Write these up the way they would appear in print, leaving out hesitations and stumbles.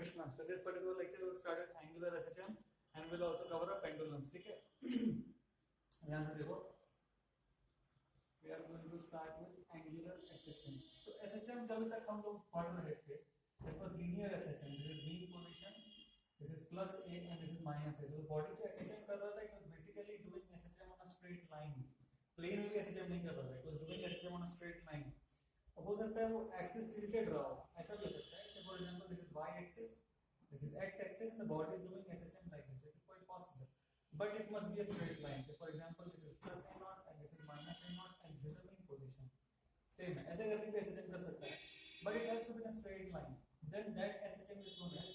Krishna. So this particular lecture will start at angular SHM and will also cover a pendulums. ठीक है? ध्यान से देखो. We are going to start with angular SHM. So SHM जब तक हम लोग पढ़ रहे थे, that was linear SHM. This is mean position. This is plus a and this is minus a. So body जो SHM कर रहा था, it was basically doing SHM on a straight line. Plane में SHM नहीं कर रहा था. It was doing SHM on a straight line. हो सकता है वो एक्सिस टिल्टेड रहा हो, ऐसा भी हो सकता है. For example this is y axis, this is x axis and the body is doing SHM like this. It is quite possible, but it must be a straight line. So for example this is plus a naught and this is minus a naught and this is the mean position. Same है, ऐसे करके भी SHM कर सकता है, but it has to be in a straight line. Then that SHM is known as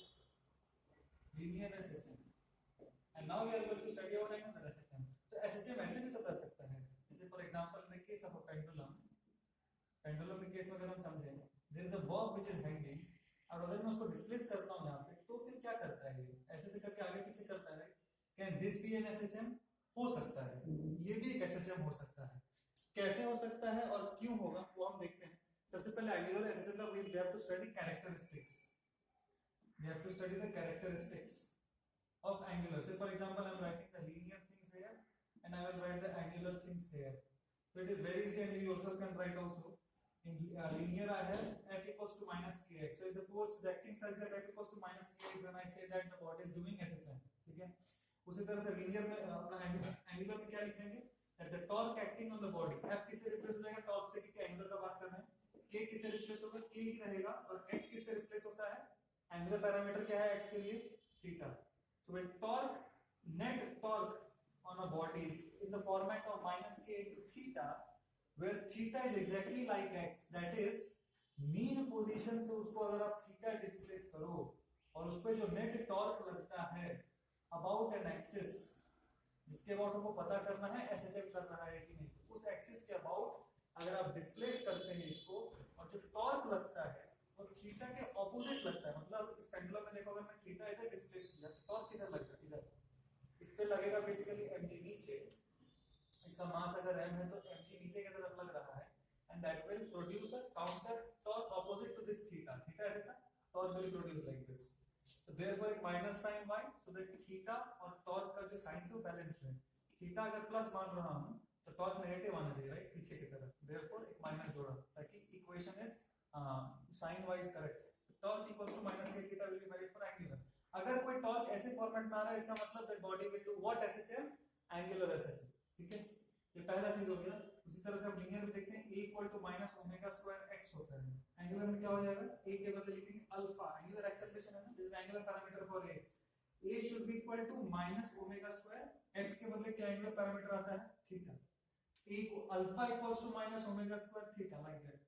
linear SHM. And now we are going to study about another SHM. तो SHM ऐसे भी तो कर सकता है. जैसे for example in the case of a pendulum, pendulum के case में अगर हम समझें, there is a bob which is hanging, और अगर मैं उसको डिस्प्लेस करता हूं यहां पे, तो फिर क्या करता है? ये ऐसे से करके आगे पीछे करता है. Can this be an SHM? हो सकता है, ये भी एक SHM हो सकता है. कैसे हो सकता है और क्यों होगा वो हम देखते हैं. सबसे पहले एंगुलर SHM का we have to study characteristics. We have to study the characteristics of angular. So for example I am writing the linear things here and I will write the angular things here. So it is very easy and you also can write also. In linear I have f equals to minus kx. So if the force is acting such that f equals to minus kx, then I say that the body is doing SHM. ठीक है? उसी तरह से linear में अपना angular में क्या लिखेंगे? That the torque acting on the body. f किससे रिप्लेस हो जाएगा? torque से, क्योंकि angular का बात कर रहे हैं. k किससे रिप्लेस होगा? k ही रहेगा. और x किससे रिप्लेस होता है? angular पैरामीटर क्या है x के लिए? Theta. So when torque, net torque on a body in the format of minus k into theta, where theta is exactly like x, that is mean position से उसको अगर आप theta डिस्प्लेस करो और उस पे जो नेट टॉर्क लगता है about an axis, जिसके अबाउट हमको पता करना है SHM कर रहा है कि नहीं, तो उस एक्सिस के अबाउट अगर आप डिस्प्लेस करते हैं इसको और जो टॉर्क लगता है वो थीटा के ऑपोजिट लगता है. मतलब इस पेंडुलम में देखो, अगर मैं थीटा इधर डिस्प्लेस किया तो टॉर्क किधर लगेगा? इधर. इस पे लगेगा बेसिकली mg नीचे. इसका मास अगर m है तो mg नीचे की तरफ लग रहा है and that will produce a counter torque opposite to this theta. Theta है था, torque will produce like this. तो देयरफॉर एक minus sign y, so that theta और टॉर्क का जो साइन है वो बैलेंस्ड है. थीटा अगर प्लस मान रहा हूं तो टॉर्क नेगेटिव आना चाहिए, राइट, पीछे की तरफ. देयरफॉर एक माइनस जोड़ा ताकि equation is sign wise correct. Torque equals to minus k theta will be valid for angular. अगर कोई टॉर्क ऐसे फॉर्मेट में आ रहा है, इसका मतलब that body will do what? SHM, angular SHM. ठीक है, ये पहला चीज हो गया. उसी तरह से हम लीनियर में देखते हैं a equal to minus omega square x होता है. एंगुलर में क्या हो जाएगा? a के बदले लिखेंगे अल्फा. एंगुलर एक्सेलरेशन है ना, this is angular parameter for a should be equal to minus omega square x के बदले क्या एंगुलर पैरामीटर आता है? थीटा. a को alpha equals to minus omega square theta like that.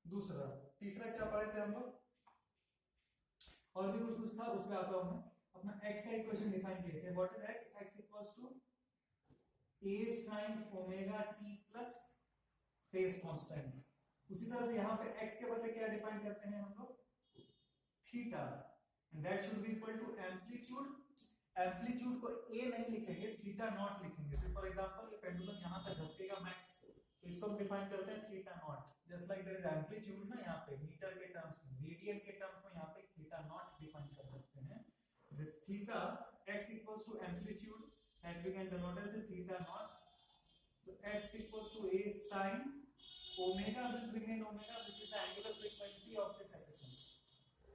दूसरा. तीसरा क्या पढ़े थे हम लोग? और भी कुछ था, उस पे आता हूं मैं. अपना x का इक्वेशन डिफाइन किए थे. What is x? x equals to a sin omega t plus phase constant. उसी तरह से यहां पे x के बदले क्या डिफाइन करते हैं हम लोग? Theta. And that should be equal to amplitude. Amplitude को a नहीं लिखेंगे, थीटा नॉट लिखेंगे. सो फॉर एग्जांपल ये पेंडुलम यहां तक धसकेगा मैक्स, तो इसको हम डिफाइन करते हैं theta nought. Just like there is amplitude ना यहाँ पे मीटर के टर्म्स में, रेडियन के टर्म्स में यहाँ पे थीटा नॉट डिफाइन कर सकते हैं. This theta x equals to amplitude and we can denote as theta nought. So x equals to a sin omega will remain omega, which is the angular frequency of this SHM.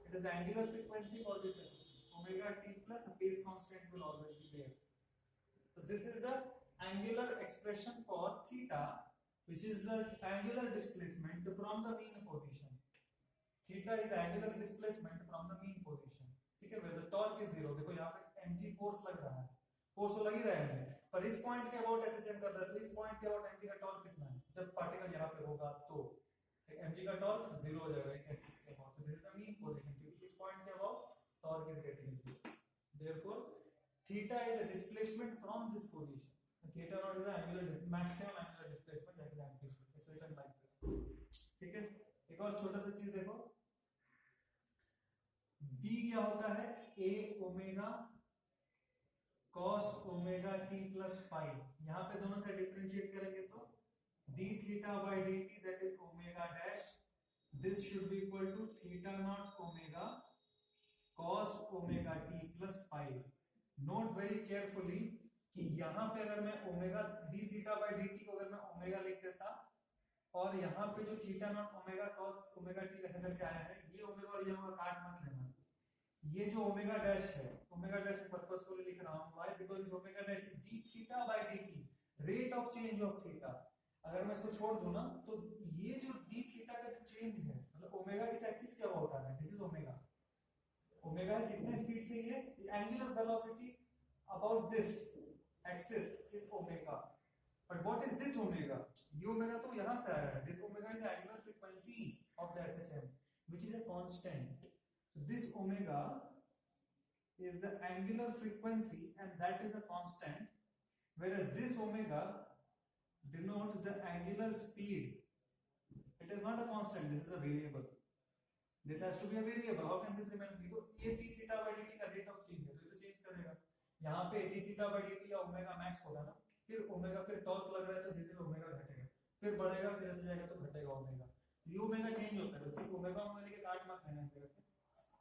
It is the angular frequency for this SHM. Omega t plus phase constant will always be there. So this is the angular expression for theta, which is the angular displacement from the mean position. Theta is the angular displacement from the mean position. ठीक है, where the torque is 0. देखो यहाँ पे mg force लग रहा है, force तो लग ही रहा है, पर इस पॉइंट के अबाउट SHM कर रहा है, तो इस पॉइंट के अबाउट mg का टॉर्क कितना है? जब पार्टिकल यहाँ पे होगा तो mg का टॉर्क 0 हो जाएगा इस एक्सिस के about. This is the mean position, क्योंकि इस पॉइंट के about torque is getting 0. Therefore theta is a displacement from this position. Theta naught is the angular maximum angular displacement, that is amplitude. It's written like this. ठीक है, एक और छोटा सा चीज देखो. v क्या होता है? a omega cos omega t plus five. यहाँ पे दोनों से डिफरेंशिएट करेंगे तो d theta by dt, that is omega dash. This should be equal to theta naught omega cos omega T plus five. Note very carefully कि यहाँ पे अगर मैं omega D theta by D T को अगर मैं ओमेगा लिख देता और यहाँ पे जो theta naught omega cos omega T ऐसा करके आया है, ये ओमेगा और ये ओमेगा काट मत लेना। ये जो ओमेगा डैश है, ओमेगा डैश पर्पसफुली लिख रहा हूँ, why? Because this omega dash is D theta by D T, rate of change of theta. अगर मैं इसको छोड़ दूं ना तो ये जो डी थीटा का जो चेंज है, मतलब ओमेगा इस एक्सिस क्या होता है, दिस इज ओमेगा। ओमेगा कितने स्पीड से ये angular velocity about this axis is omega. But what is this omega? ये ओमेगा तो यहां से आया है। This omega is the angular frequency of the SHM which is a constant. So this omega is the angular frequency and that is a constant, whereas this omega denotes the angular speed. It is not a constant, this is a variable. This has to be a variable. How can this remain zero? ये d theta by dt का rate of change है, तो इसे change करेगा। यहाँ पे d theta by dt या omega max होगा ना, फिर ओमेगा, फिर टॉर्क लग रहा है तो धीरे धीरे ओमेगा घटेगा, फिर बढ़ेगा, फिर ऐसे जाएगा तो घटेगा ओमेगा। ये ओमेगा चेंज होता है, ठीक? ओमेगा ओमेगा लेके काट मत लेना है।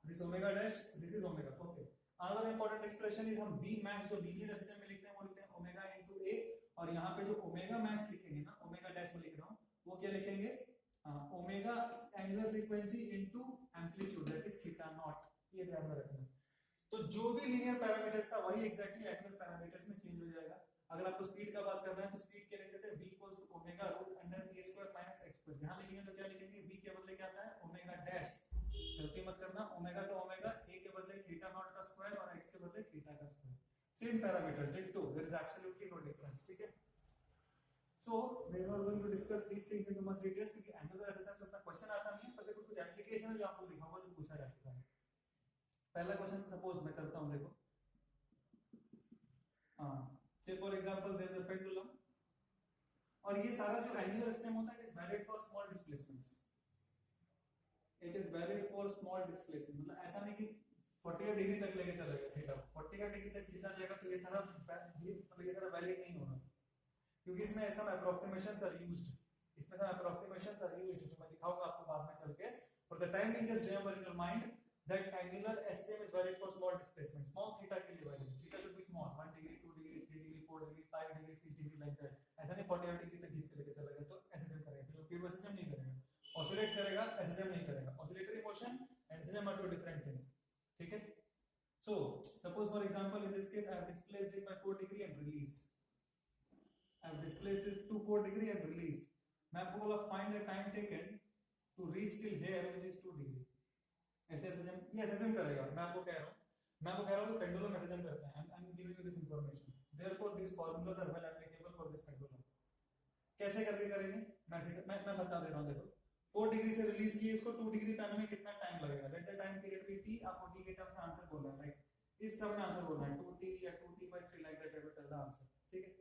This omega dash, this is omega. Okay. Another important expression is हम B max जो लीनियर एसएचएम में लिखते हैं वो लिखते हैं ओमेगा इनटू a, और यहाँ पे जो ओमेगा मैक्स लिखेंगे ना, ओमेगा डैश में लिख रहा हूँ, वो क्या लिखेंगे? Omega angular frequency into amplitude, that is theta not. ये ध्यान में रखना। तो जो भी लीनियर पैरामीटर्स था वही एग्जैक्टली एंगुलर पैरामीटर्स में चेंज हो जाएगा। अगर आपको स्पीड का बात करना है तो स्पीड क्या लिखते थे? v equals to omega root under a square minus x square. यहां लिखेंगे तो क्या लिखेंगे? v के बदले क्या आता है? Omega dash. गलती मत करना, ओमेगा का ओमेगा, a के बदले थीटा नॉट का स्क्वायर और x के बदले थीटा का स्क्वायर। सेम पैरामीटर, डिक्टो, there is absolutely no difference, ठीक है? So we are going to discuss these things in much details, क्योंकि एंगुलर एसएचएम से अपना क्वेश्चन आता नहीं है, पर कुछ एप्लीकेशन है जो आपको दिखाऊंगा जो पूछा जा चुका है। पहला क्वेश्चन सपोज मैं करता हूं, देखो। Say for example there is a pendulum, और ये सारा जो एंगुलर सिस्टम होता है it is valid for small displacements. It is valid for small displacement, मतलब ऐसा नहीं कि 40 डिग्री तक लेके चलेगा थीटा, 40 डिग्री तक थीटा जाएगा तो ये सारा वैलिड नहीं होगा, क्योंकि इसमें ऐसा अप्रोक्सीमेशंस आर यूज्ड, इसमें सब अप्रोक्सीमेशंस आर यूज्ड जो मैं दिखाऊंगा आपको बाद में चल के। For the time being just remember in your mind that angular SCM is valid for small displacement. Small theta के लिए valid, theta should be small, 1 degree, 2 degree, 3 degree, 4 degree, 5 degree, 6 degree like that. ऐसा नहीं 40 degree तक खींच के लेके चलेगा तो SSM करेगा, फिर वो SSM नहीं करेगा, ऑसिलेट करेगा, SSM नहीं करेगा। Oscillatory motion and SSM are two different things, ठीक है? So suppose for example in this case I have displaced it by 4 degree and released. I have displaced it to 4 degree and released. मैं आपको बोला find the time taken to reach till here which is 2 degree. ऐसे SHM, ये SHM करेगा। मैं आपको कह रहा हूँ कि पेंडुलम एसएचएम करते हैं। I am giving you this information, therefore this formulas are well applicable for this pendulum. कैसे करके करेंगे मैं बता दे रहा हूँ। देखो 4 डिग्री से रिलीज किए इसको, 2 डिग्री पे आने में कितना टाइम लगेगा? Let the time period be t। आपको t के टर्म में आंसर बोलना है, राइट? इस टर्म में आंसर बोलना है 2t या 2t/3 like that, ever tell the answer, ठीक है?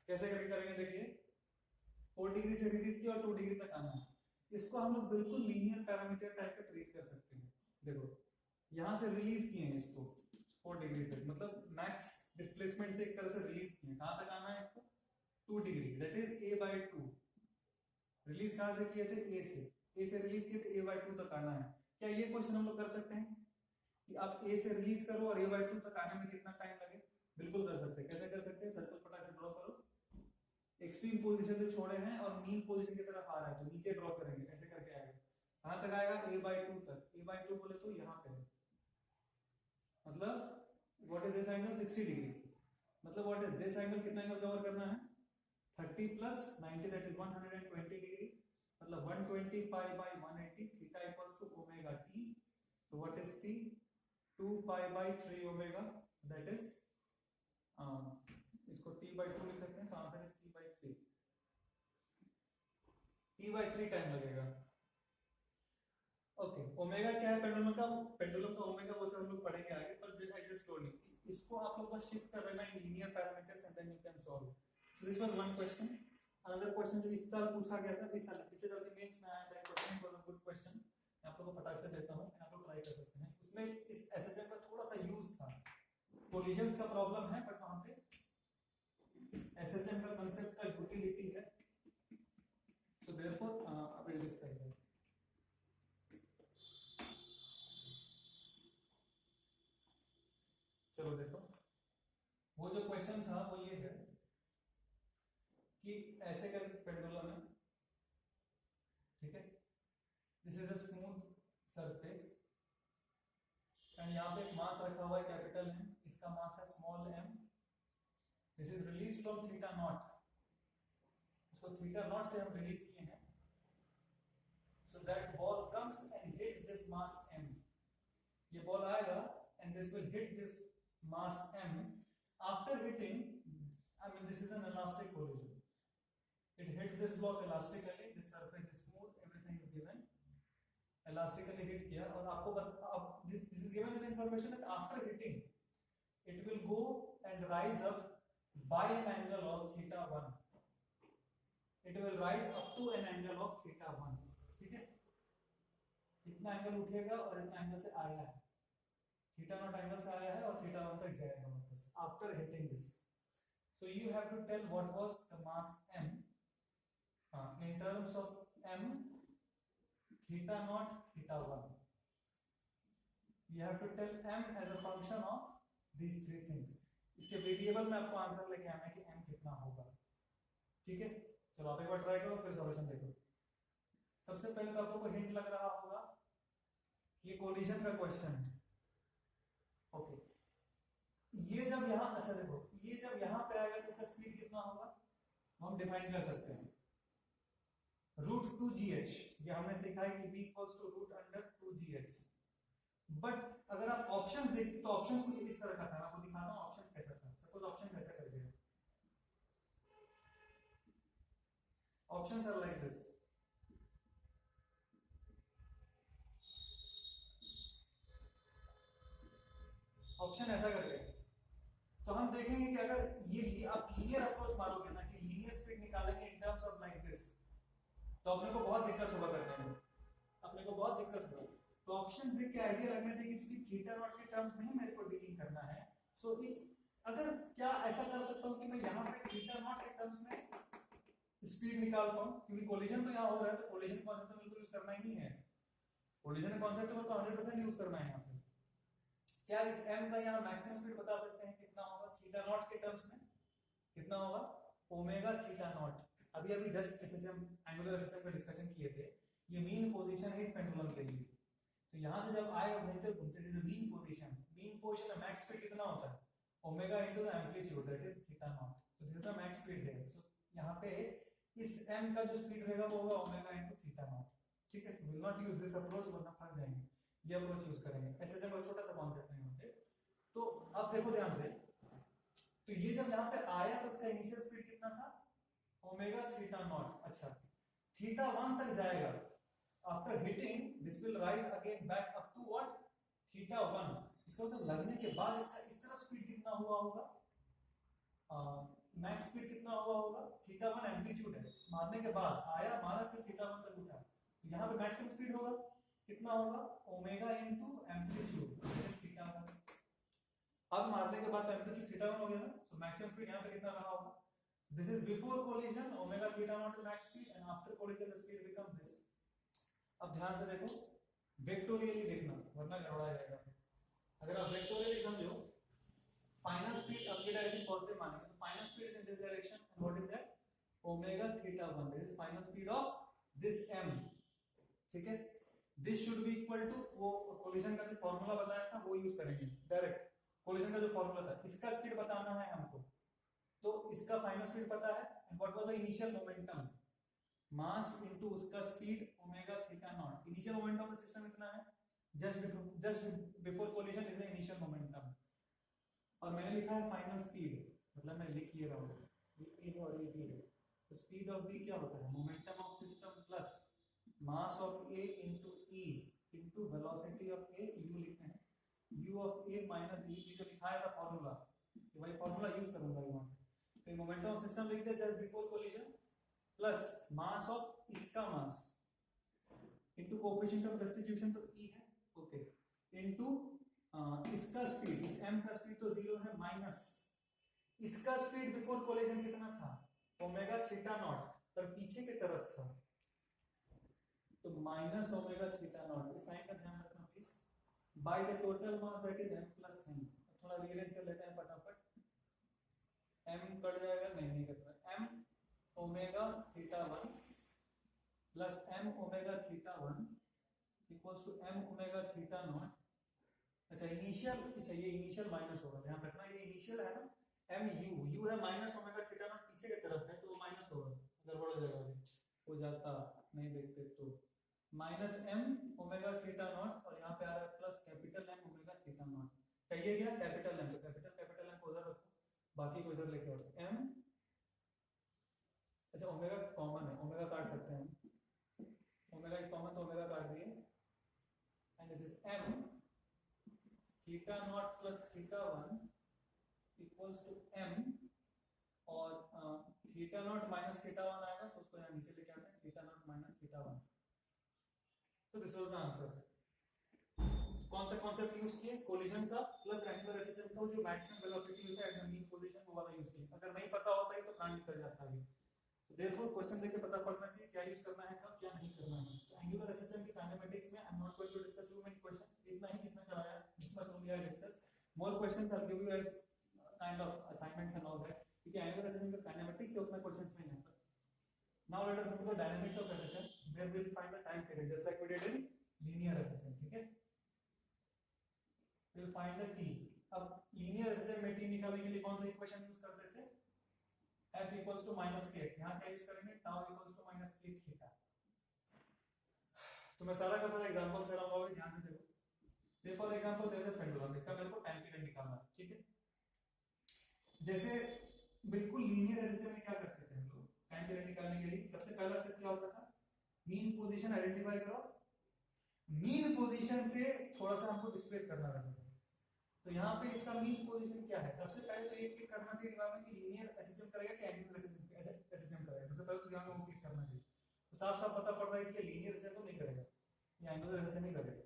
कैसे करके करेंगे? देखिए 4 डिग्री से रिलीज किया और 2 डिग्री तक आना है। इसको हम लोग बिल्कुल लीनियर पैरामीटर टाइप का ट्रीट कर सकते हैं। देखो यहां से रिलीज किए हैं इसको 4 डिग्री से, मतलब मैक्स डिस्प्लेसमेंट से एक तरह से रिलीज किए। कहां तक आना है इसको? 2 degree, that is a/2। Release कहां से किए थे? a से रिलीज किए थे, a/2 तक आना है। क्या ये क्वेश्चन हम लोग कर सकते हैं कि आप a से रिलीज करो और a/2 तक आने में कितना टाइम लगे? बिल्कुल कर सकते हैं। कैसे कर सकते हैं? सर्कल फटाफट ड्रॉ करो, एक्सट्रीम पोजीशन से छोड़े हैं और मीन पोजीशन की तरफ आ रहा है तो नीचे ड्रॉ करेंगे, ऐसे करके आएगा। कहां तक आएगा? a/2 तक। a/2 बोले तो यहां पे, मतलब what is this angle? 60 degree. मतलब व्हाट इज दिस एंगल? कितना एंगल कवर करना है? 30 प्लस 90 दैट इज 120 डिग्री, मतलब 120 pi by 180, theta equals to omega t। तो what is t? 2 pi by 3 omega, that is इसको t/2 लिख सकते हैं, तो answer is t/3। t/3 time लगेगा। ओके, ओमेगा क्या है पेंडुलम का? ओमेगा वो सब हम लोग पढ़ेंगे आगे, पर आई जस्ट टोल्ड यू इसको आप लोग बस शिफ्ट कर लेना in linear parameters and then you can solve. So this was one question. Another question जो इस साल पूछा गया था, इस साल पिछले साल के मेंस में आया था question, was a good question. मैं आप लोगों को फटाक से देता हूं, आप लोग ट्राई कर सकते हैं। उसमें इस एसएचएम का थोड़ा सा यूज था, कोलिजन्स का प्रॉब्लम है, बट वहां पे एसएचएम का कांसेप्ट का यूटिलिटी है। सो देयरफॉर अब ये डिस्कस करेंगे। चलो देखो, वो जो क्वेश्चन था वो ये है कि ऐसे कर पेंडुलम है, ठीक है, this is a smooth surface and यहाँ पे एक मास रखा हुआ है कैपिटल M, इसका मास है small m, this is release from theta naught, उसको थीटा नॉट से हम रिलीज किए हैं, so that ball comes and hits this mass m, ये बॉल आएगा and this will hit this mass m, after hitting, I mean this is an elastic collision, it hits this block elastically, this surface is smooth, everything is given, elastically hit किया, और आपको this is given with the information that after hitting it will go and rise up by an angle of theta 1, it will rise up to an angle of theta 1, ठीक है, इतना angle उठेगा और इतना angle से आया है, theta naught angle से आया है और थीटा 1 तक जाएगा वापस after hitting this, so you have to tell what was the mass m in terms of m, theta naught, theta 1, you have to tell m as a function of these three things, इसके variable में आपको answer लेके आना है कि m कितना होगा, ठीक है। चलो आप एक बार ट्राई करो फिर सॉल्यूशन देखो। सबसे पहले तो आप लोगों को हिंट लग रहा होगा ये कोलिजन का क्वेश्चन है, ओके, ये जब यहाँ, अच्छा देखो, ये जब यहाँ पे आएगा तो इसका स्पीड कितना होगा हम डिफाइन कर सकते हैं, √2gh, ये हमने सीखा है कि v equals to √2gh, but अगर आप ऑप्शंस देखते तो ऑप्शंस कुछ इस तरह का था, मैं आपको दिखाता हूँ ऑप्शंस कैसा था। सपोज ऑप्शन कैसा कर दिया, options are like this, option ऐसा करके, तो हम देखेंगे कि अगर ये आप लीनियर अप्रोच मारोगे ना कि लीनियर स्पीड निकालेंगे in terms of like this, तो अपने को बहुत दिक्कत होगा करने में, अपने को बहुत दिक्कत होगा। तो ऑप्शन देख के आइडिया रखना चाहिए कि क्योंकि थीटा नॉट के टर्म्स में ही मेरे को डीलिंग करना है, सो अगर क्या ऐसा कर सकता हूं कि मैं यहाँ पे थीटा नॉट के टर्म्स में स्पीड निकाल पाऊं, क्योंकि कोलिजन तो यहाँ हो रहा है तो कोलिजन कॉन्सेप्ट तो बिल्कुल यूज करना ही है, कोलिजन कॉन्सेप्ट को तो 100% यूज करना है यहाँ पे। क्या इस m का यहाँ मैक्सिमम स्पीड बता सकते हैं कितना होगा थीटा नॉट के टर्म्स में, कितना होगा ओमेगा थीटा नॉट, अभी अभी जस्ट जैसे हम एंगुलर सिस्टम का डिस्कशन किए थे, ये मीन पोजीशन है इस पेंडुलम के लिए, तो यहाँ से जब आएगा घूमते घूमते दिस मीन पोजीशन में मैक्स स्पीड कितना होता है omega into the amplitude that is theta naught, तो this is the max speed है, सो यहाँ पे इस m का जो स्पीड रहेगा वो होगा ओमेगा इनटू थीटा नॉट, ठीक है। Will not use this approach वरना फंस जाएंगे, ये अप्रोच यूज करेंगे, ऐसे जब छोटा सा कॉन्सेप्ट नहीं होते। तो अब देखो ध्यान से, तो ये जब यहाँ पे आया तो इसका इनिशियल स्पीड कितना था ओमेगा थीटा नॉट, अच्छा थीटा 1 तक जाएगा, after hitting this will rise again back up to what theta 1, इसका मतलब लगने के बाद इसका इस तरफ स्पीड कितना हुआ होगा, मैक्स स्पीड कितना हुआ होगा, थीटा 1 एम्पलीट्यूड है, मारने के बाद आया मारा फिर थीटा 1 तक उठा, यहाँ पे मैक्सिमम स्पीड होगा कितना होगा omega into amplitude that is theta 1, अब मारने के बाद तो एम्पलीट्यूड थीटा 1 हो गया ना, सो मैक्सिमम स्पीड यहाँ पे कितना रहा होगा, this is before collision omega theta not max speed and after collision the speed become this. अब ध्यान से देखो, वेक्टोरियली देखना वरना गड़बड़ा जाएगा, अगर आप वेक्टोरियली समझो फाइनल स्पीड अपनी डायरेक्शन पॉजिटिव मानेंगे तो final speed is in this direction and what is that omega theta 1 that is final speed of this m, ठीक है। This should be equal to वो कोलिजन का जो फार्मूला बताया था वो यूज करेंगे डायरेक्ट, कोलिजन का जो फार्मूला था इसका स्पीड बताना है हमको, तो इसका फाइनल स्पीड पता है and what was the initial momentum mass into उसका speed omega theta naught, initial momentum of the system इतना है, just before collision is the initial momentum, और मैंने लिखा है फाइनल स्पीड, मतलब मैं लिख ही रहा हूं ये a है और ये b है, तो स्पीड ऑफ b क्या होता है momentum of system plus mass of a into e into velocity of a, u लिखते हैं u of a minus e, जो लिखा है था फार्मूला, ये भाई फार्मूला यूज करूंगा यहां, तो मोमेंटम ऑफ सिस्टम लिख दे just before collision plus mass of इसका mass into coefficient of restitution तो e है, ओके, इनटू इसका स्पीड, इस m का स्पीड तो 0 है, माइनस इसका स्पीड बिफोर कोलिजन कितना था ओमेगा थीटा नॉट, पर पीछे की तरफ था तो माइनस ओमेगा थीटा नॉट, इस साइन का ध्यान रखना please, by the total mass that is m plus n, थोड़ा रीअरेंज कर लेते हैं फटाफट। m कट जाएगा, नहीं कटता, m omega theta 1 plus m omega theta 1 equals to m omega theta nought. अच्छा ये इनिशियल माइनस होगा, ध्यान रखना ये इनिशियल है ना, m u है माइनस ओमेगा थीटा नॉट पीछे की तरफ है तो माइनस होगा, गड़बड़ हो जाएगा, हो जाता नहीं देखते तो minus m omega theta not और यहाँ पे आ रहा है plus capital M omega theta not. चाहिए क्या कैपिटल M, तो कैपिटल M को उधर रखो, बाकी को इधर लेके आओ m। अच्छा ओमेगा कॉमन है, ओमेगा काट सकते हैं हम, ओमेगा इज कॉमन तो ओमेगा काट दिए and this is m theta nought plus theta 1 equals to m और थीटा नॉट माइनस थीटा 1 आएगा तो उसको यहाँ नीचे लेके आते हैं, थीटा नॉट माइनस थीटा 1। तो दिस वाज द आंसर। कौन सा कॉन्सेप्ट यूज किए, कोलिजन का प्लस एंगुलर एक्सेलरेशन का, जो मैक्सिमम वेलोसिटी होता है एट द मीन पोजीशन वो वाला यूज किया। अगर नहीं पता होता है तो प्लान कर जाता है। तो देयरफॉर क्वेश्चन देख के पता पड़ना चाहिए क्या यूज करना है, कब क्या नहीं करना है। तो एंगुलर एक्सेलरेशन की काइनेमेटिक्स में I am not going to discuss you many question, इतना ही कितना कराया, this much only I discuss, more questions I will give you as kind of assignments and all that, क्योंकि एंगुलर एक्सेलरेशन का kinematics से उतना questions नहीं आता। Now let us move to the dynamics of acceleration, where we will find the time period just like we did in linear acceleration, ठीक है। We will find the t। अब linear acceleration में t निकालने के लिए कौन सा equation use करते थे, f equals to minus k, यहाँ क्या यूज करेंगे, tau equals to minus k theta। तो मैं सारा का सारा एग्जांपल्स कर रहा हूँ, ध्यान से देखो। For example there is a pendulum, इसका मेरे को टाइम पीरियड निकालना है, ठीक है। जैसे बिल्कुल लीनियर एक्सेलरेशन में क्या करते थे हम लोग, टाइम पीरियड निकालने के लिए सबसे पहला स्टेप क्या होता था, मीन पोजीशन आइडेंटिफाई करो, मीन पोजीशन से थोड़ा सा हमको डिस्प्लेस करना रहता था। तो यहाँ पे इसका मीन पोजीशन क्या है, सबसे पहले तो ये क्लिक करना चाहिए दिमाग में कि लीनियर एक्सेलरेशन करेगा कि एंगुलर एक्सेलरेशन करेगा, सबसे पहले तो यहाँ पे क्लिक करना चाहिए। तो साफ साफ पता पड़ रहा है कि ये लीनियर एक्सेलरेशन तो नहीं करेगा, ये एंगुलर एक्सेलरेशन नहीं करेगा।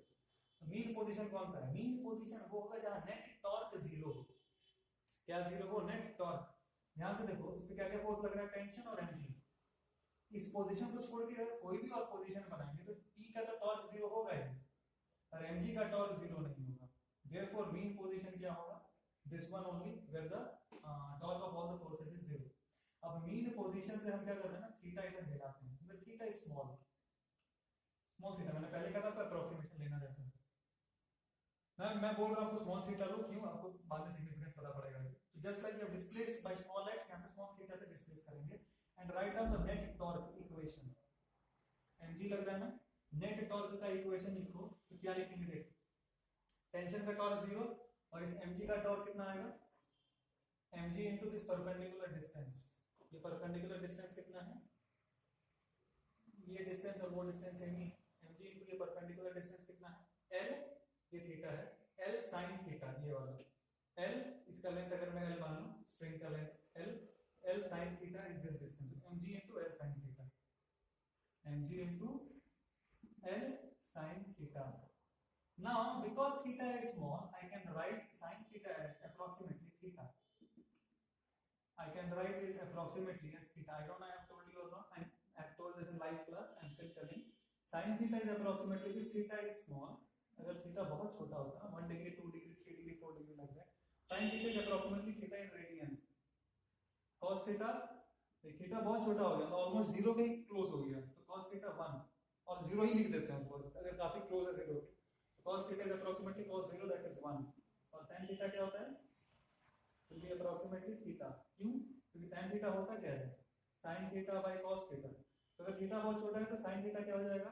तो मीन पोजीशन कौन सा है, मीन पोजीशन वो होगा जहाँ नेट टॉर्क जीरो हो। क्या जीरो हो, नेट टॉर्क। ध्यान से देखो इस पे क्या क्या फोर्स लग रहा है, टेंशन और एनर्जी। इस पोजीशन को छोड़ के अगर कोई भी और पोजीशन बनाएंगे तो टी का तो टॉर्क जीरो होगा ही और एमजी का टॉर्क जीरो नहीं होगा। देयरफॉर मीन पोजीशन क्या होगा, this one only where the torque of all the forces is zero. अब मीन पोजीशन से हम क्या करते हैं ना, थीटा इधर हिलाते हैं, तो थीटा इज स्मॉल थीटा, मैंने पहले कहा था अप्रोक्सीमेशन लेना रहता है। मैं बोल रहा हूं आपको स्मॉल थीटा लो, क्यों, आपको बाद में सिग्निफिकेंस पता पड़ेगा। तो just like you have displaced by small x, यहां पे स्मॉल थीटा से डिस्प्लेस करेंगे and write down the net torque equation. mg लग रहा है ना, नेट टॉर्क का इक्वेशन लिखो तो क्या लिखेंगे, देखो टेंशन का टॉर्क जीरो और इस mg का टॉर्क कितना आएगा, mg into this perpendicular distance. ये परपेंडिकुलर डिस्टेंस कितना है, ये डिस्टेंस और वो डिस्टेंस सेम ही, mg इनटू ये परपेंडिकुलर डिस्टेंस कितना है, l, ये थीटा है, l sin थीटा, ये वाला l, इसका लेंथ अगर मैं l मान लूं, स्ट्रिंग का length l sin theta is this distance, mg into l sin थीटा, mg into l sin theta. Now because theta is small, I can write sin theta as approximately theta. I can write it approximately as theta. I don't know I have told you or not, I have told this in live class, I am still telling. Sin theta is approximately, if theta is small, अगर theta बहुत छोटा होता, 1 degree 2 degree 3 degree 4 degree लग रहा है, sin theta is approximately theta in radian. cos theta, theta बहुत छोटा हो गया तो ऑलमोस्ट जीरो के क्लोज हो गया, तो cos थीटा 1 और जीरो ही लिख देते हैं उसको, अगर काफी क्लोज है जीरो के। cos theta is approximately cos 0 that is 1 और tan थीटा क्या होता है, तो ये अप्रोक्सीमेटली थीटा। क्यों, क्योंकि tan थीटा होता क्या है, sin theta bye cos theta. तो अगर थीटा बहुत छोटा है तो sin थीटा क्या हो जाएगा,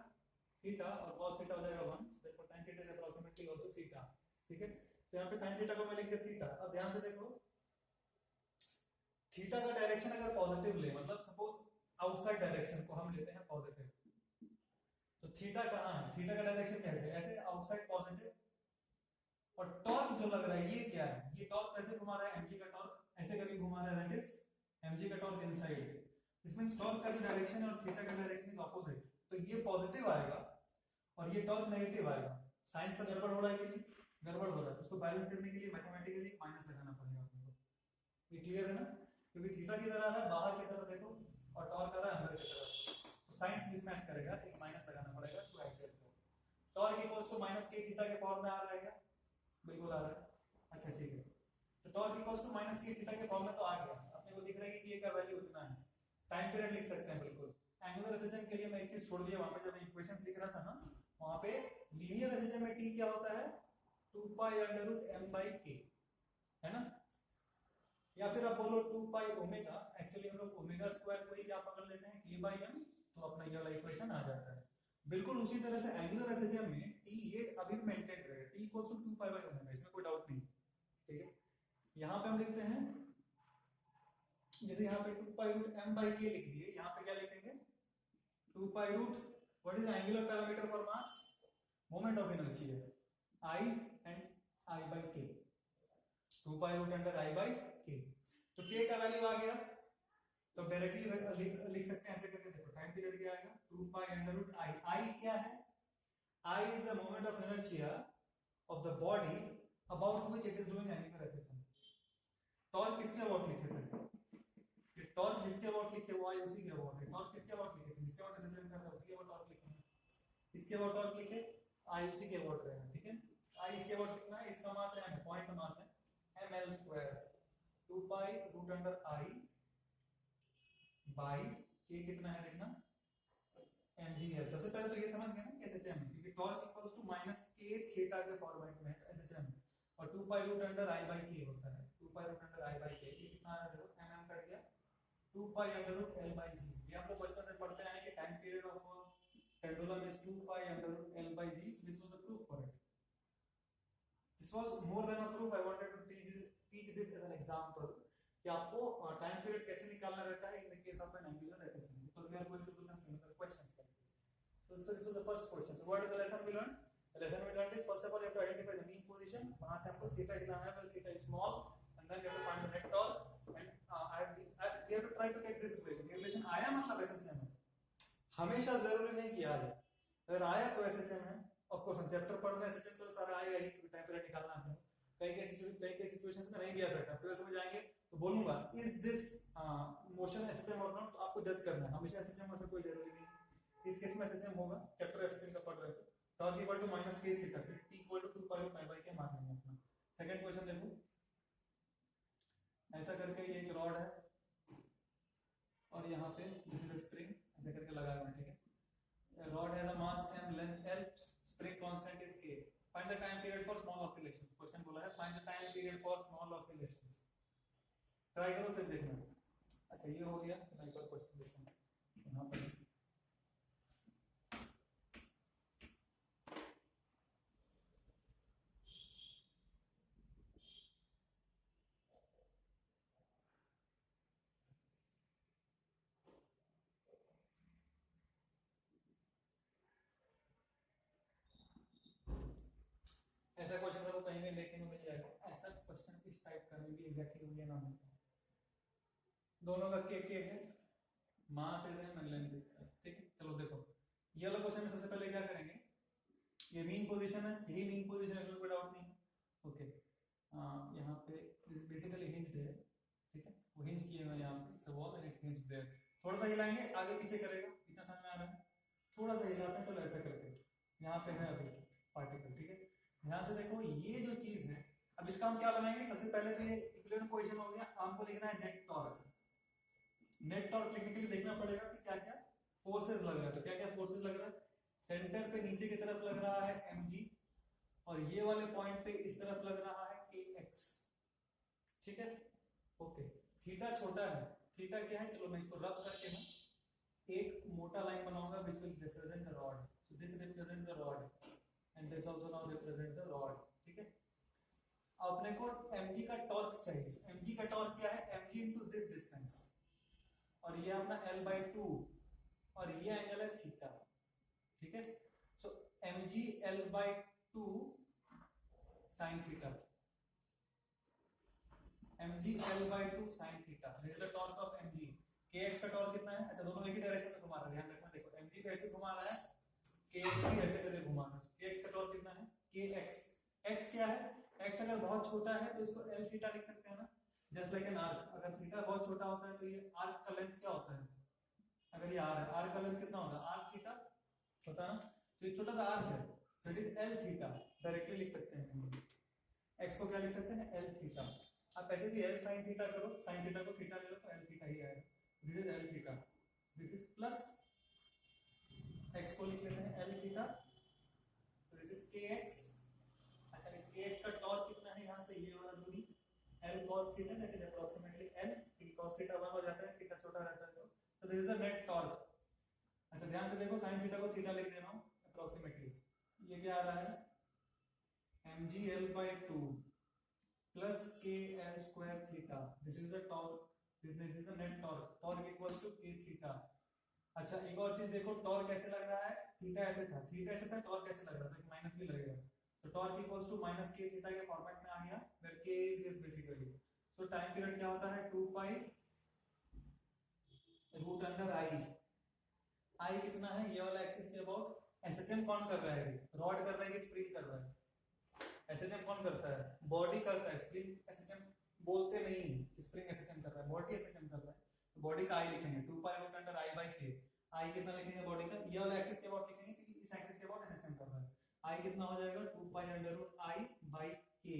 थीटा और cos थीटा हो जाएगा 1, देखो tan theta is approximately also theta, ठीक है। तो यहां पे sin थीटा को मैं लिख दिया थीटा। अब ध्यान से देखो थीटा का डायरेक्शन अगर पॉजिटिव ले, मतलब सपोज आउटसाइड डायरेक्शन को हम लेते हैं पॉजिटिव, तो थीटा कहां है, थीटा का डायरेक्शन कैसे है, ऐसे आउटसाइड पॉजिटिव, और टॉर्क जो लग रहा है ये क्या है, ये टॉर्क कैसे घुमा रहा है, mg का टॉर्क ऐसे कभी घुमा रहा है, दैट इज mg का torque inside. This means torque का जो डायरेक्शन है और थीटा का डायरेक्शन इज ऑपोजिट, तो ये पॉजिटिव आएगा और ये टॉर्क नेगेटिव आएगा। साइंस का गड़बड़ हो रहा है कि नहीं, गड़बड़ हो रहा है, उसको बैलेंस करने के लिए मैथमेटिकली माइनस लगाना पड़ेगा आपको। ये क्लियर है ना, क्योंकि थीटा की तरह है बाहर की तरफ देखो और टॉर्क आ रहा है अंदर की तरफ, तो साइंस मिसमैच करेगा, एक माइनस लगाना पड़ेगा टू एडजस्ट को। Torque equals to minus K theta के फॉर्म में आ रहा है क्या, बिल्कुल आ रहा है। अच्छा ठीक है, तो torque equals to minus K theta के फॉर्म में तो आ गया, अपने को दिख रहा है कि के का वैल्यू उतना है। टाइम पीरियड लिख सकते हैं बिल्कुल। एंगुलर एसएचएम के लिए मैं एक चीज छोड़ दिया वहां पे, जब इक्वेशंस लिख रहा था ना वहां पे लीनियर एसएचएम में टी क्या होता है 2 pi under root m by k, है ना, या फिर आप बोलो 2 पाई ओमेगा, एक्चुअली हम लोग ओमेगा स्क्वायर को ही क्या पकड़ लेते हैं k बाई m, तो अपना ये वाला इक्वेशन आ जाता है। बिल्कुल उसी तरह से एंगुलर एसएचएम में t ये अभी भी मेंटेन रहेगा, t equals to 2 pi by omega, इसमें कोई डाउट नहीं, ठीक है। यहां पे हम लिखते हैं जैसे यहाँ पे 2 pi root m by k लिख दिए, यहाँ पे क्या लिखेंगे 2 pi root what is the angular parameter for mass, moment of inertia I and I by k, 2 pi root under I by k। तो k का वैल्यू आ गया, तो डायरेक्टली लिख सकते हैं ऐसे करके, देखो टाइम पीरियड क्या आएगा 2 pi under root I। I क्या है, I is the moment of inertia of the body about which it is doing angular acceleration. Torque किसके अबाउट लिखे थे, ये टॉर्क जिसके अबाउट लिखे हुआ है उसी के अबाउट है। टॉर्क किसके अबाउट लिखे थे, जिसके अबाउट एक्सेलरेशन कर रहा है उसी के अबाउट टॉर्क लिखे, इसके अबाउट टॉर्क लिखे, I उसी के अबाउट रहेगा, ठीक है। I इसके अबाउट कितना है, इसका मास है पॉइंट का मास है ml square, 2 pi root under I by k कितना है देखना mg है। सबसे पहले तो ये समझ गए ना एसएचएम, क्योंकि torque equals to minus k theta के फॉर्मेट में है एसएचएम, और 2 pi root under I by k होता है, 2 pi root under I by k, ये कितना आ रहा है mm कट गया, 2 pi under root L by g। ये आप लोग बचपन से पढ़ते हैं कि time period of pendulum is 2 pi under root L by g, so this was a proof for it. This was more than a proof, I wanted to teach this as an example कि आपको time period कैसे निकालना रहता है in the case of an angular SHM, because we are going to do some similar questions like this. So this is the first question. So what is the lesson we learned? The lesson we learned is first of all you have to identify the mean position, वहां से आपको theta निकालना है, well theta is small, and then you have to find the net torque, and we have to try to get this equation. ये equation आया मतलब SHM है, हमेशा जरूरी नहीं कि आए, अगर आया तो एसएचएम है। ऑफ कोर्स हम चैप्टर पढ़ रहे हैं एसएचएम तो सारा आएगा ही, टाइम पीरियड निकालना है, कई सिचुएशंस में नहीं भी आ सकता, फिर समझ आएंगे तो बोलूंगा इज दिस मोशन एसएचएम और नॉट, तो आपको जज करना है, हमेशा एसएचएम ऐसा कोई जरूरी नहीं है। इस केस में एसएचएम होगा, चैप्टर एसएचएम का पढ़ रहे थे, torque equal to minus k theta, फिर t equal to 2 pi root by k मान लेंगे अपना। सेकंड क्वेश्चन देखो, ऐसा करके ये एक रॉड है और यहाँ पे दिस इज स्प्रिंग, ऐसा करके लगा हुआ है, ठीक है। Rod has a mass m, length L, spring constant is k. Find the time period for small oscillations. Question बोला है find the time period for small oscillations. Try करो फिर देखना। अच्छा ये हो गया, एक और क्वेश्चन देखते हैं यहाँ पर। ऐसा क्वेश्चन आपको कहीं भी देखने को मिल जाएगा, ऐसा क्वेश्चन इस टाइप का भी एग्जैक्टली वही नाम है, दोनों का के है, mass is M and length is L, ठीक है। चलो देखो ये वाला क्वेश्चन में सबसे पहले क्या करेंगे, ये मीन पोजीशन है, यही मीन पोजीशन है, कोई डाउट नहीं, ओके। यहाँ पे बेसिकली हिंज है, ठीक है, वो हिंज किए हुए यहाँ पे सब wall and it's hinge there, थोड़ा सा हिलाएंगे आगे पीछे करेगा, इतना समझ में आ रहा है, थोड़ा सा हिलाते हैं, चलो ऐसा करके यहाँ पे है अभी पार्टिकल, ठीक है। ध्यान से देखो ये जो चीज है, अब इसका हम क्या बनाएंगे, सबसे पहले तो ये इक्विलिब्रियम पोजीशन हो गया, हमको लिखना है नेट टॉर्क। नेट टॉर्क लिखने के लिए देखना पड़ेगा कि क्या क्या फोर्सेस लग रहा है, तो क्या क्या फोर्सेस लग रहा है, सेंटर पे नीचे की तरफ लग रहा है mg, और ये वाले पॉइंट पे इस तरफ लग रहा है kx, ठीक है, ओके। थीटा छोटा है, थीटा क्या है, चलो मैं इसको रब करके ना एक मोटा लाइन बनाऊंगा which will represent the rod, so this represents the rod and this also now represent the rod, ठीक है। अपने को mg का टॉर्क चाहिए, mg का टॉर्क क्या है, mg into this distance, और ये अपना l/2 और ये एंगल है थीटा, ठीक है। सो mg l/2 sin थीटा, mg l/2 sin theta, this is the torque of mg। kx का टॉर्क कितना है, अच्छा दोनों एक ही डायरेक्शन में घुमा रहा है, ध्यान रखना, देखो mg कैसे घुमा रहा है, kx भी ऐसे करके घुमा रहा है, kx का टॉर्क कितना है, kx, x क्या है, x अगर बहुत छोटा है तो इसको l थीटा लिख सकते हैं ना, जस्ट लाइक एन आर्क, अगर थीटा बहुत छोटा होता है तो ये आर्क का लेंथ क्या होता है, अगर ये r है, r का लेंथ कितना होता है, r थीटा होता है ना, तो ये छोटा सा r है, so it is l theta, directly लिख सकते हैं, x को क्या लिख सकते हैं, l थीटा, आप ऐसे भी एल साइन थीटा करो, साइन थीटा को थीटा ले लो तो एल थीटा ही आएगा, this is L theta, this is plus x को लिख लेते हैं एल थीटा, दिस इज के एक्स। अच्छा इस के एक्स का टॉर्क कितना है यहाँ से ये वाला दूरी L cos theta, that is approximately L, क्योंकि cos थीटा 1 हो जाता है, थीटा छोटा रहता है तो this is the net torque. अच्छा ध्यान से देखो साइन थीटा को थीटा लिख दे रहा हूँ अप्रोक्सीमेटली, ये क्या आ रहा है mgl/2 plus K L square theta, this is the torque, this is the net torque, torque equals to K theta. अच्छा एक और चीज देखो, टॉर्क कैसे लग रहा है, थीटा ऐसे था, थीटा ऐसे था, टॉर्क कैसे लग रहा था, माइनस भी लगेगा, तो torque equals to minus K theta के फॉर्मेट में आ गया, वेयर के is this basically. So time period क्या होता है 2 pi root under I, I कितना है ये वाला एक्सिस के अबाउट, एसएचएम कौन कर रहा है, रॉड कर रहा है कि स्प्रिंग कर रहा है, एसएचएम कौन करता है, बॉडी करता है, स्प्रिंग एसएचएम बोलते नहीं, स्प्रिंग एसएचएम कर रहा है, बॉडी एसएचएम कर रहा है, तो बॉडी का आई लिखेंगे 2 pi root under I by के, आई कितना लिखेंगे बॉडी का, ये वाला एक्सिस के अबाउट लिखेंगे क्योंकि इस एक्सिस के अबाउट एसएचएम कर रहा है, आई कितना हो जाएगा 2 pi under root I by K,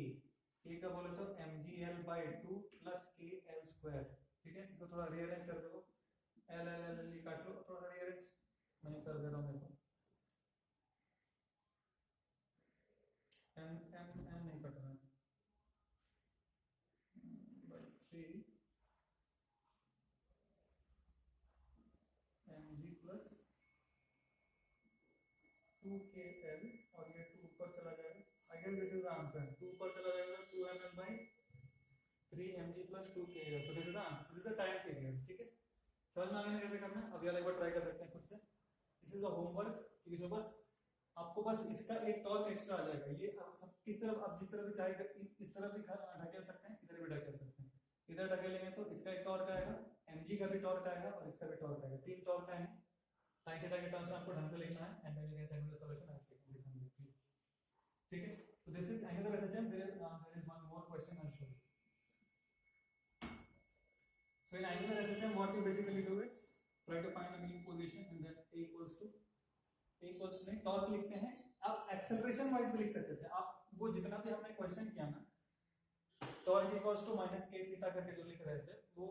K का बोले तो mgl/2 plus K L square, ठीक है, इसको थोड़ा रीअरेंज कर दो, एल एल एल एल काट लो, थोड़ा सा रीअरेंज मैं कर दे रहा हूं, देखो एम एम एम नहीं कट रहा है, बट 3 mg प्लस 2kl और ये 2 ऊपर चला जाएगा, I guess this is the answer, 2 ऊपर चला जाएगा 2ml/3 mg प्लस 2kl, तो this is the answer, this is the time period, ठीक है, समझ में आ गया कैसे करना है, अब ये एक बार ट्राई कर सकते हैं खुद से, दिस इज द होमवर्क, इसमें बस आपको बस इसका एक टॉर्क एक्स्ट्रा आ जाएगा, ये आप सब किस तरफ आप जिस तरह भी चाहे इस तरफ भी ढकेल सकते हैं, इधर भी ढकेल सकते हैं, इधर ढकेलेंगे तो इसका एक टॉर्क आएगा, mg का भी टॉर्क आएगा और इसका भी टॉर्क आएगा, तीन टॉर्क आएंगे, साइन थीटा के टर्म्स में आपको ढंग से लिखना है, and then you can send me the solution, I will लिखेंगे, ठीक है, तो this is another SHM, there is one more question I show. So in angular SHM, what you basically do is try to find a mean position and then A equals to नहीं torque लिखते हैं, आप acceleration wise भी लिख सकते थे, आप वो जितना भी हमने क्वेश्चन किया ना, torque equals to minus K theta करके जो लिख रहे थे वो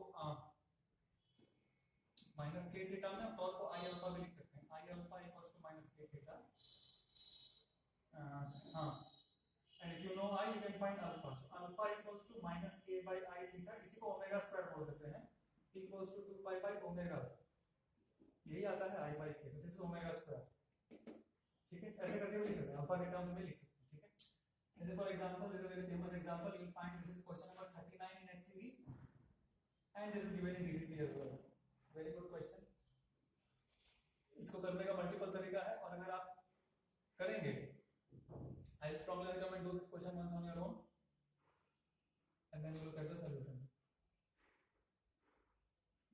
माइनस के थीटा में टॉर्क को आई अल्फा भी लिख सकते हैं, I alpha equals to minus K theta, हाँ, and if you know I you can find alpha, so alpha equals to minus k by I theta, इसी को ओमेगा स्क्वायर बोल देते हैं, equals to 2 pi by omega, यही आता है I by k, तो दिस इज ओमेगा स्क्वायर, ठीक है, ऐसे करके भी लिख सकते हैं, अल्फा के टर्म्स में लिख सकते हैं, ठीक है, जैसे for example this is very famous example, you will find this is question number 39 in HCV and this is given in DCP as well, very good question, इसको करने का मल्टीपल तरीका है, और अगर आप करेंगे I strongly recommend do this question once on your own and then you look at the solution.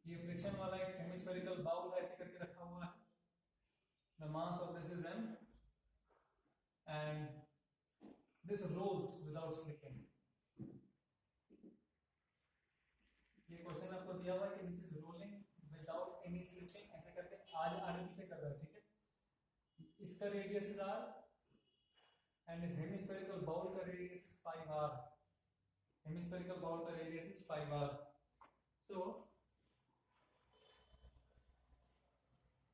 ये फ्रिक्शन वाला एक हेमिस्फेरिकल बाउल ऐसे करके रखा हुआ है, the mass of this is m and this rolls without slipping, ये question आपको दिया हुआ है कि this is rolling without any slipping, ऐसे करके आज आगे पीछे कर रहा है, ठीक है, इसका radius is r and this hemispherical bowl का radius is 5r, hemispherical bowl का radius is 5r, so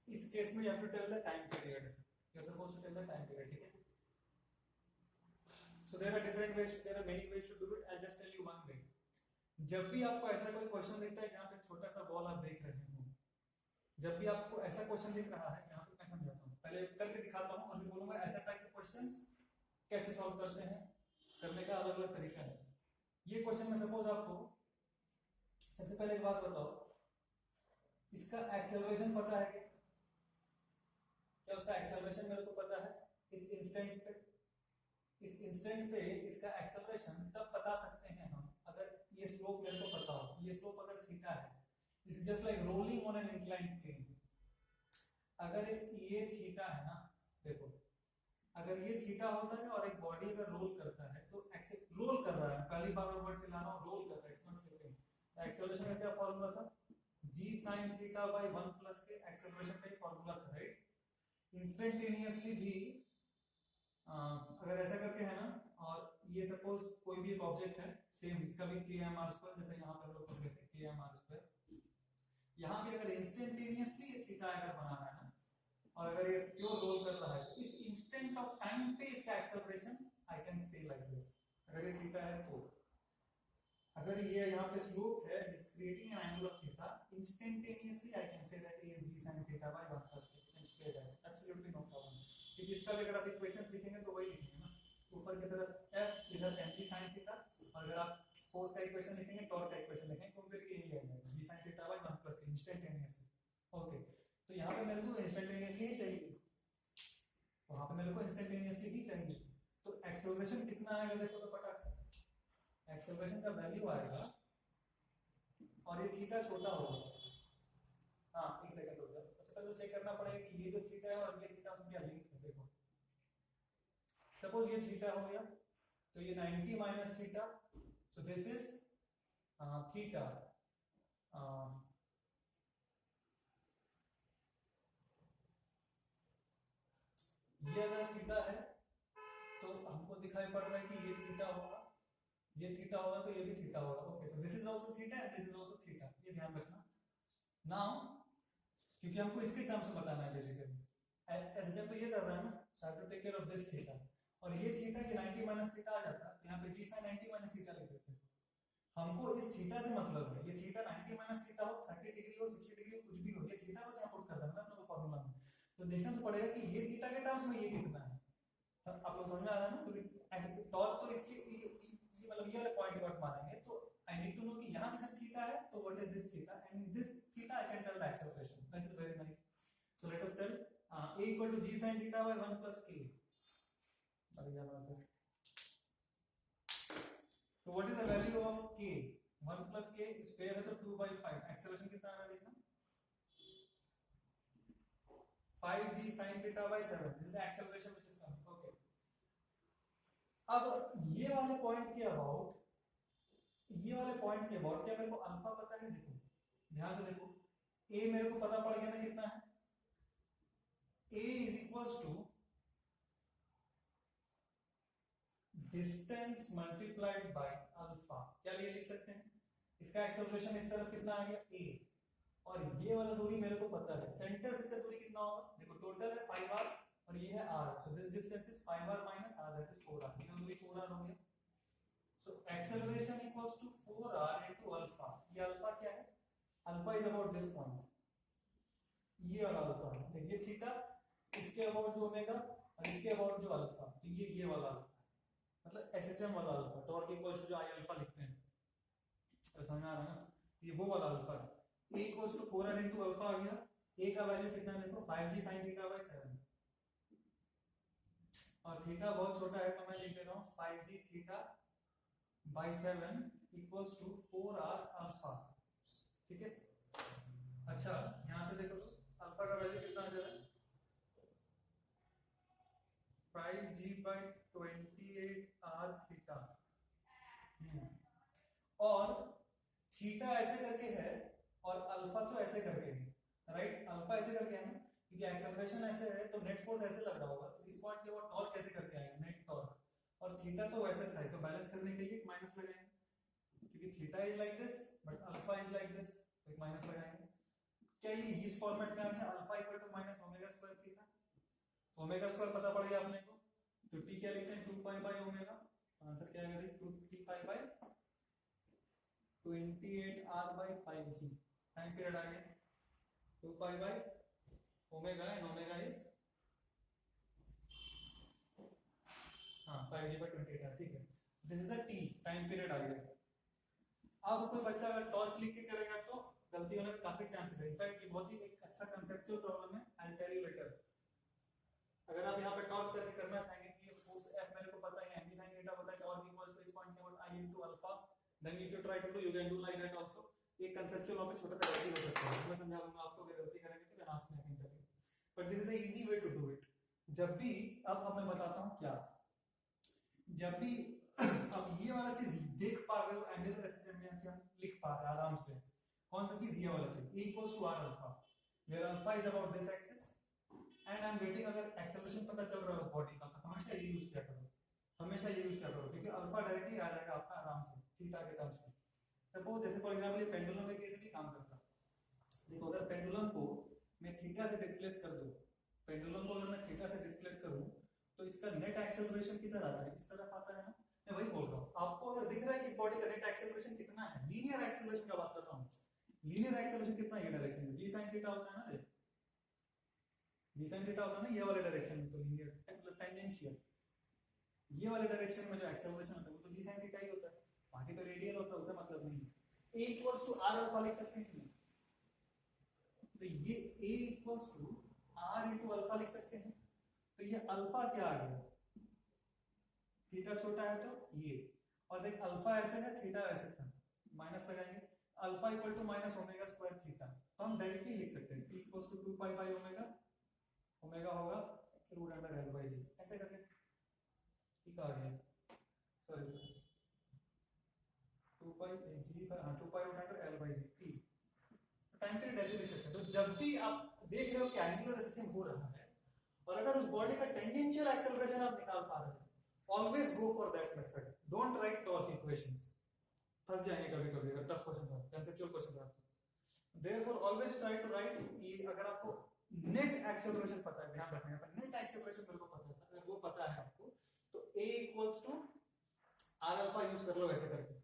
इस केस में you have to tell the time period, you are supposed to tell the time period, ठीक है, so there are different ways, there are many ways to do it, I'll just tell you one way, जब भी आपको ऐसा कोई question दिखता है जहाँ पे छोटा सा बॉल आप देख रहे हो, जब भी आपको ऐसा क्वेश्चन दिख रहा है जहाँ पे मैं समझाता हूँ, पहले करके दिखाता हूँ और फिर बोलूंगा ऐसा टाइप के क्वेश्चंस कैसे सॉल्व करते हैं, करने का अलग अलग तरीका है, ये क्वेश्चन में सपोज आपको सबसे पहले एक बात बताओ, इसका एक्सेलरेशन पता है क्या, उसका एक्सेलरेशन मेरे को पता है, इस इंस्टेंट पे इसका एक्सेलरेशन तब बता सकते हैं हम अगर ये स्लोप मेरे को पता हो, ये स्लोप अगर थीटा है, this is just like rolling on an inclined plane, अगर ये थीटा है ना, देखो अगर ये थीटा होता है और एक बॉडी अगर रोल करता है तो रोल कर रहा है, पहली बार वर्ड चला रहा हूं, रोल कर रहा है, इट्स नॉट स्लिपिंग, एक्सेलरेशन का क्या फार्मूला था, g sin theta by 1 plus के एक्सेलरेशन का ही फार्मूला था, राइट, इंस्टेंटेनियसली भी अगर ऐसा करके है ना और ये सपोज कोई भी एक ऑब्जेक्ट है, सेम इसका भी kmr², जैसे यहाँ पर लोग कहते हैं kmr²। यहाँ भी अगर इंस्टेंटेनियसली ये थीटा अगर बनाना है और अगर ये प्योर रोल कर रहा है तो इस इंस्टेंट ऑफ टाइम पे इसका एक्सेलरेशन आई कैन से लाइक दिस। अगर ये थीटा है तो अगर ये यहाँ पे स्लोप है it is creating an angle of theta, instantaneously I can say that is g sin theta by 1 plus k, can say that absolutely no problem. क्योंकि इसका भी अगर आप इक्वेशंस लिखेंगे तो वही लिखेंगे ना, ऊपर की तरफ f इधर mg sin थीटा, और अगर आप फोर्स का इक्वेशन लिखेंगे टॉर्क का इक्वेशन लिखेंगे तो फिर यही आएगा g sin theta by 1 plus k instantaneously. Okay, तो यहाँ पे मेरे को इंस्टेंटेनियसली ही चाहिए, वहां पे मेरे को इंस्टेंटेनियसली ही चाहिए, तो एक्सेलरेशन कितना आएगा देखो तो फटाक से एक्सेलरेशन का वैल्यू आएगा, और ये थीटा छोटा होगा। हाँ एक सेकंड हो जाए, सबसे पहले चेक करना पड़ेगा कि ये जो थीटा है और ये थीटा उसमें क्या लिंक है। देखो सपोज ये थीटा हो गया तो ये 90 minus theta, so this is theta, ये अगर थीटा है तो हमको दिखाई पड़ रहा है कि ये थीटा होगा, ये थीटा होगा तो ये भी थीटा होगा। Okay, so this is also theta and this is also theta, ये ध्यान रखना। नाउ क्योंकि हमको इसके टर्म्स में बताना है बेसिकली, एसएचएम तो ये कर रहा है ना, so I have to take care of this theta, और ये थीटा ये 90 माइनस थीटा आ जाता है, तो यहाँ पे g sin 90 माइनस थीटा लिख देते हैं। हमको इस थीटा से मतलब है, ये थीटा 90 माइनस थीटा हो, 30 डिग्री हो, 60 डिग्री हो, कुछ भी हो, ये थीटा बस यहाँ पुट कर देना अपने फार्मूला में। तो देखना तो पड़ेगा कि ये थीटा के टर्म्स में ये कितना है। आप लोग समझ में आ रहा है ना, क्योंकि टॉर्क तो इसके ये मतलब ये वाला पॉइंट वर्क मारेंगे, तो आई नीड टू नो कि यहाँ से जब थीटा है तो what is this theta, and this theta I can tell the acceleration. That is very nice. So let us tell a equal to g sin theta by 1 plus k। So what is the value of k? 1 plus k square है तो 2 by 5, acceleration कितना आना देखना, 5g sin theta by 7, this is the acceleration which is coming। okay, अब ये वाले point के about क्या मेरे को अल्फा पता है। देखो ध्यान से देखो, a मेरे को पता पड़ गया ना कितना है, a is equals to distance multiplied by alpha. क्या ये लिख सकते हैं, इसका एक्सेलरेशन इस तरफ कितना आ गया a, और ये वाला दूरी मेरे को पता है, सेंटर से इसका दूरी कितना होगा, देखो टोटल है 5r और ये है r, so this distance is 5r minus r, that is 4r, ये दूरी 4r हो गया। So acceleration equals to 4r into alpha. ये अल्फा क्या है, alpha is about this point, ये वाला अल्फा है, देखिए थीटा इसके अबाउट जो ओमेगा और इसके अबाउट जो अल्फा, तो ये वाला अल्फा मतलब एसएचएम वाला अल्फा, टॉर्क इक्वल्स टू जो आई अल्फा लिखते हैं, तो समझ आ रहा है ना, ये वो वाला अल्फा है। a equals to 4r into alpha आ गया, a का वैल्यू कितना है देखो 5g sin थीटा by 7, और थीटा बहुत छोटा है तो मैं लिख दे रहा हूं 5g theta by 7 equals to 4r alpha. ठीक है, अच्छा यहां से देखो अल्फा का वैल्यू कितना आ जा रहा है, 5g by 28r थीटा, और थीटा ऐसे करके है और अल्फा तो ऐसे करके है, राइट, अल्फा ऐसे करके है ना, क्योंकि एक्सेलरेशन ऐसे है तो नेट फोर्स ऐसे लग रहा होगा, तो इस पॉइंट के बाद टॉर्क कैसे करके आएगा, नेट टॉर्क, और थीटा तो वैसे था, इसको बैलेंस करने के लिए एक माइनस लगाएंगे, क्योंकि theta is like this but alpha is like this, एक माइनस लगाएंगे। क्या ये इस फॉर्मेट में आ गया, alpha equal to minus omega square theta, omega square पता पड़ गया अपने को, तो t क्या लिखते हैं 2 पाई बाय ओमेगा, आंसर क्या आएगा 2t pi by 28r by 5g, time period आ गया 2 pi by omega and omega is 5g by 28r। ठीक है, this is the t, time period आ गया। अब कोई बच्चा अगर टॉर्क लिख के करेगा तो गलती होने के काफी चांसेस है, इनफैक्ट ये बहुत ही एक अच्छा कंसेप्चुअल प्रॉब्लम है, I will tell you later. अगर आप यहाँ पे टॉर्क करके करना चाहेंगे कि ये फोर्स F मेरे को पता है, mg sin थीटा पता है, टॉर्क इक्वल्स टू इस पॉइंट के बाद I into अल्फा, then if you try to do you can do like that also. एक कंसेप्चुअल वहां पे छोटा सा गलती हो सकता है, मैं समझा दूंगा आपको, अगर गलती करेंगे तो can ask me in interview, but this is a easy way to do it. जब भी अब मैं बताता हूं क्या, जब भी अब ये वाला चीज देख पा रहे हो एंगुलर एसएचएम में क्या लिख पा रहे आराम से, कौन सा चीज, ये वाला चीज E equals to r alpha, where alpha is about this axis and I'm getting, अगर एक्सेलरेशन पता चल रहा है उस बॉडी का, हमेशा ये यूज किया करो, हमेशा हमेशा ये यूज किया करो क्योंकि अल्फा डायरेक्टली आ जाएगा आपका आराम से थीटा के टर्म्स में। सपोज जैसे फॉर एग्जांपल ये पेंडुलम के केस में काम करता, देखो अगर पेंडुलम को मैं थीटा से डिस्प्लेस कर दूं, पेंडुलम को अगर मैं थीटा से डिस्प्लेस करूं तो इसका नेट एक्सेलरेशन किधर आता है, इस तरफ आता है ना। मैं वही बोल रहा हूं, आपको अगर दिख रहा है कि इस बॉडी का नेट एक्सेलरेशन कितना है, लीनियर एक्सेलरेशन का बात कर रहा हूं, लीनियर एक्सेलरेशन कितना है ये डायरेक्शन में, g sin थीटा होता है ना, जी sin थीटा होता है ना ये वाले डायरेक्शन में, तो लीनियर मतलब टेंजेंशियल ये वाले डायरेक्शन में जो एक्सेलरेशन होता है वो तो जी sin थीटा ही होता है, बाकी तो रेडियल होता है, उससे मतलब नहीं है। a equals to r alpha लिख सकते हैं कि नहीं, तो ये a equals to r into alpha लिख सकते हैं, तो ये अल्फा क्या आ गया, थीटा छोटा है तो ये, और देख अल्फा ऐसे है थीटा ऐसे था, माइनस लगाएंगे, alpha equal to minus omega square theta, तो हम डायरेक्टली लिख सकते हैं t equals to 2 pi by omega, omega होगा root under l by g, ऐसे करके ठीक आ गया, सॉरी 2 पाई g पर, हां 2 pi root under l by g t, time period ऐसे लिख सकते हैं। तो जब भी आप देख रहे हो कि एंगुलर रेसिस्टेंस हो रहा है और अगर उस बॉडी का टेंजेंशियल एक्सेलरेशन आप निकाल पा रहे हो, always go for that method, don't write torque equations, फंस जाएंगे कभी कभी अगर टफ क्वेश्चन था, कंसेप्चुअल क्वेश्चन था, therefore always try to write ये, अगर आपको नेट एक्सेलरेशन पता है, ध्यान रखना है नेट एक्सेलरेशन मेरे को पता था, अगर वो पता है आपको तो a equals to r alpha use कर लो, ऐसे करके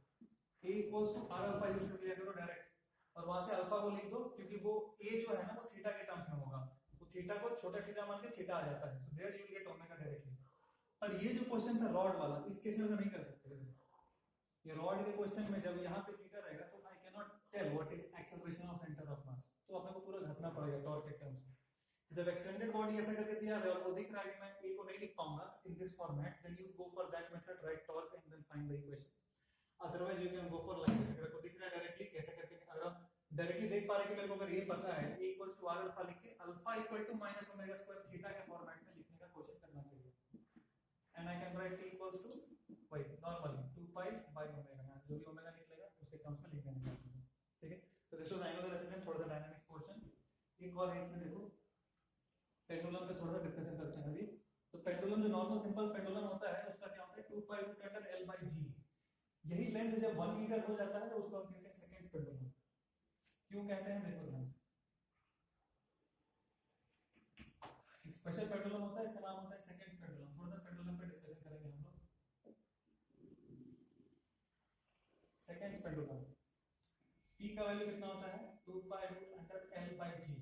a equals to r alpha use कर लिया करो डायरेक्ट, और वहां से अल्फा को लिख दो क्योंकि वो a जो है ना वो थीटा के टर्म्स में होगा, वो थीटा को छोटा थीटा मान के थीटा आ जाता है, so there you will get omega directly. पर ये जो क्वेश्चन था रॉड वाला, इस केस में तो नहीं कर सकते, ये रॉड के क्वेश्चन में जब यहाँ पे थीटा रहेगा तो I can not tell what is acceleration of centre of mass, तो अपने को पूरा घसना पड़ेगा टॉर्क के टर्म्स में। जब एक्सटेंडेड बॉडी ऐसा करके दिया है और वो दिख रहा है कि मैं a को नहीं लिख पाऊंगा in this format, then you go for that method, write torque and then find the equations, otherwise you can go for like this, अगर को दिख रहा है डायरेक्टली कैसे करके, अगर आप डायरेक्टली देख पा रहे हैं कि मेरे को अगर ये पता है a equals to r alpha लिख के alpha equal to minus omega square theta के फॉर्मेट में लिखने का कोशिश करना चाहिए, and I can write t equals to वही नॉर्मली 2 पाई बाय ओमेगा, यहां से जो भी ओमेगा निकलेगा उसके टर्म्स में लिख देना है, ठीक है। तो दिस वाज एंगुलर रेसिस्टेंस, थोड़ा सा डायनामिक पोर्शन। एक और है इसमें, देखो पेंडुलम पे थोड़ा सा डिस्कशन करते हैं अभी। तो पेंडुलम जो नॉर्मल सिंपल पेंडुलम होता है उसका क्या होता है 2 pi root under l by g, यही लेंथ जब 1 मीटर हो जाता है तो उसको हम कहते हैं सेकंड पेंडुलम। क्यों कहते हैं देखो ध्यान से, एक स्पेशल पेंडुलम होता है इसका नाम होता है सेकंड पेंडुलम, थोड़ा सा पेंडुलम पे डिस्कशन करेंगे हम लोग। सेकंड पेंडुलम p का वैल्यू कितना होता है 2 pi root under l by g,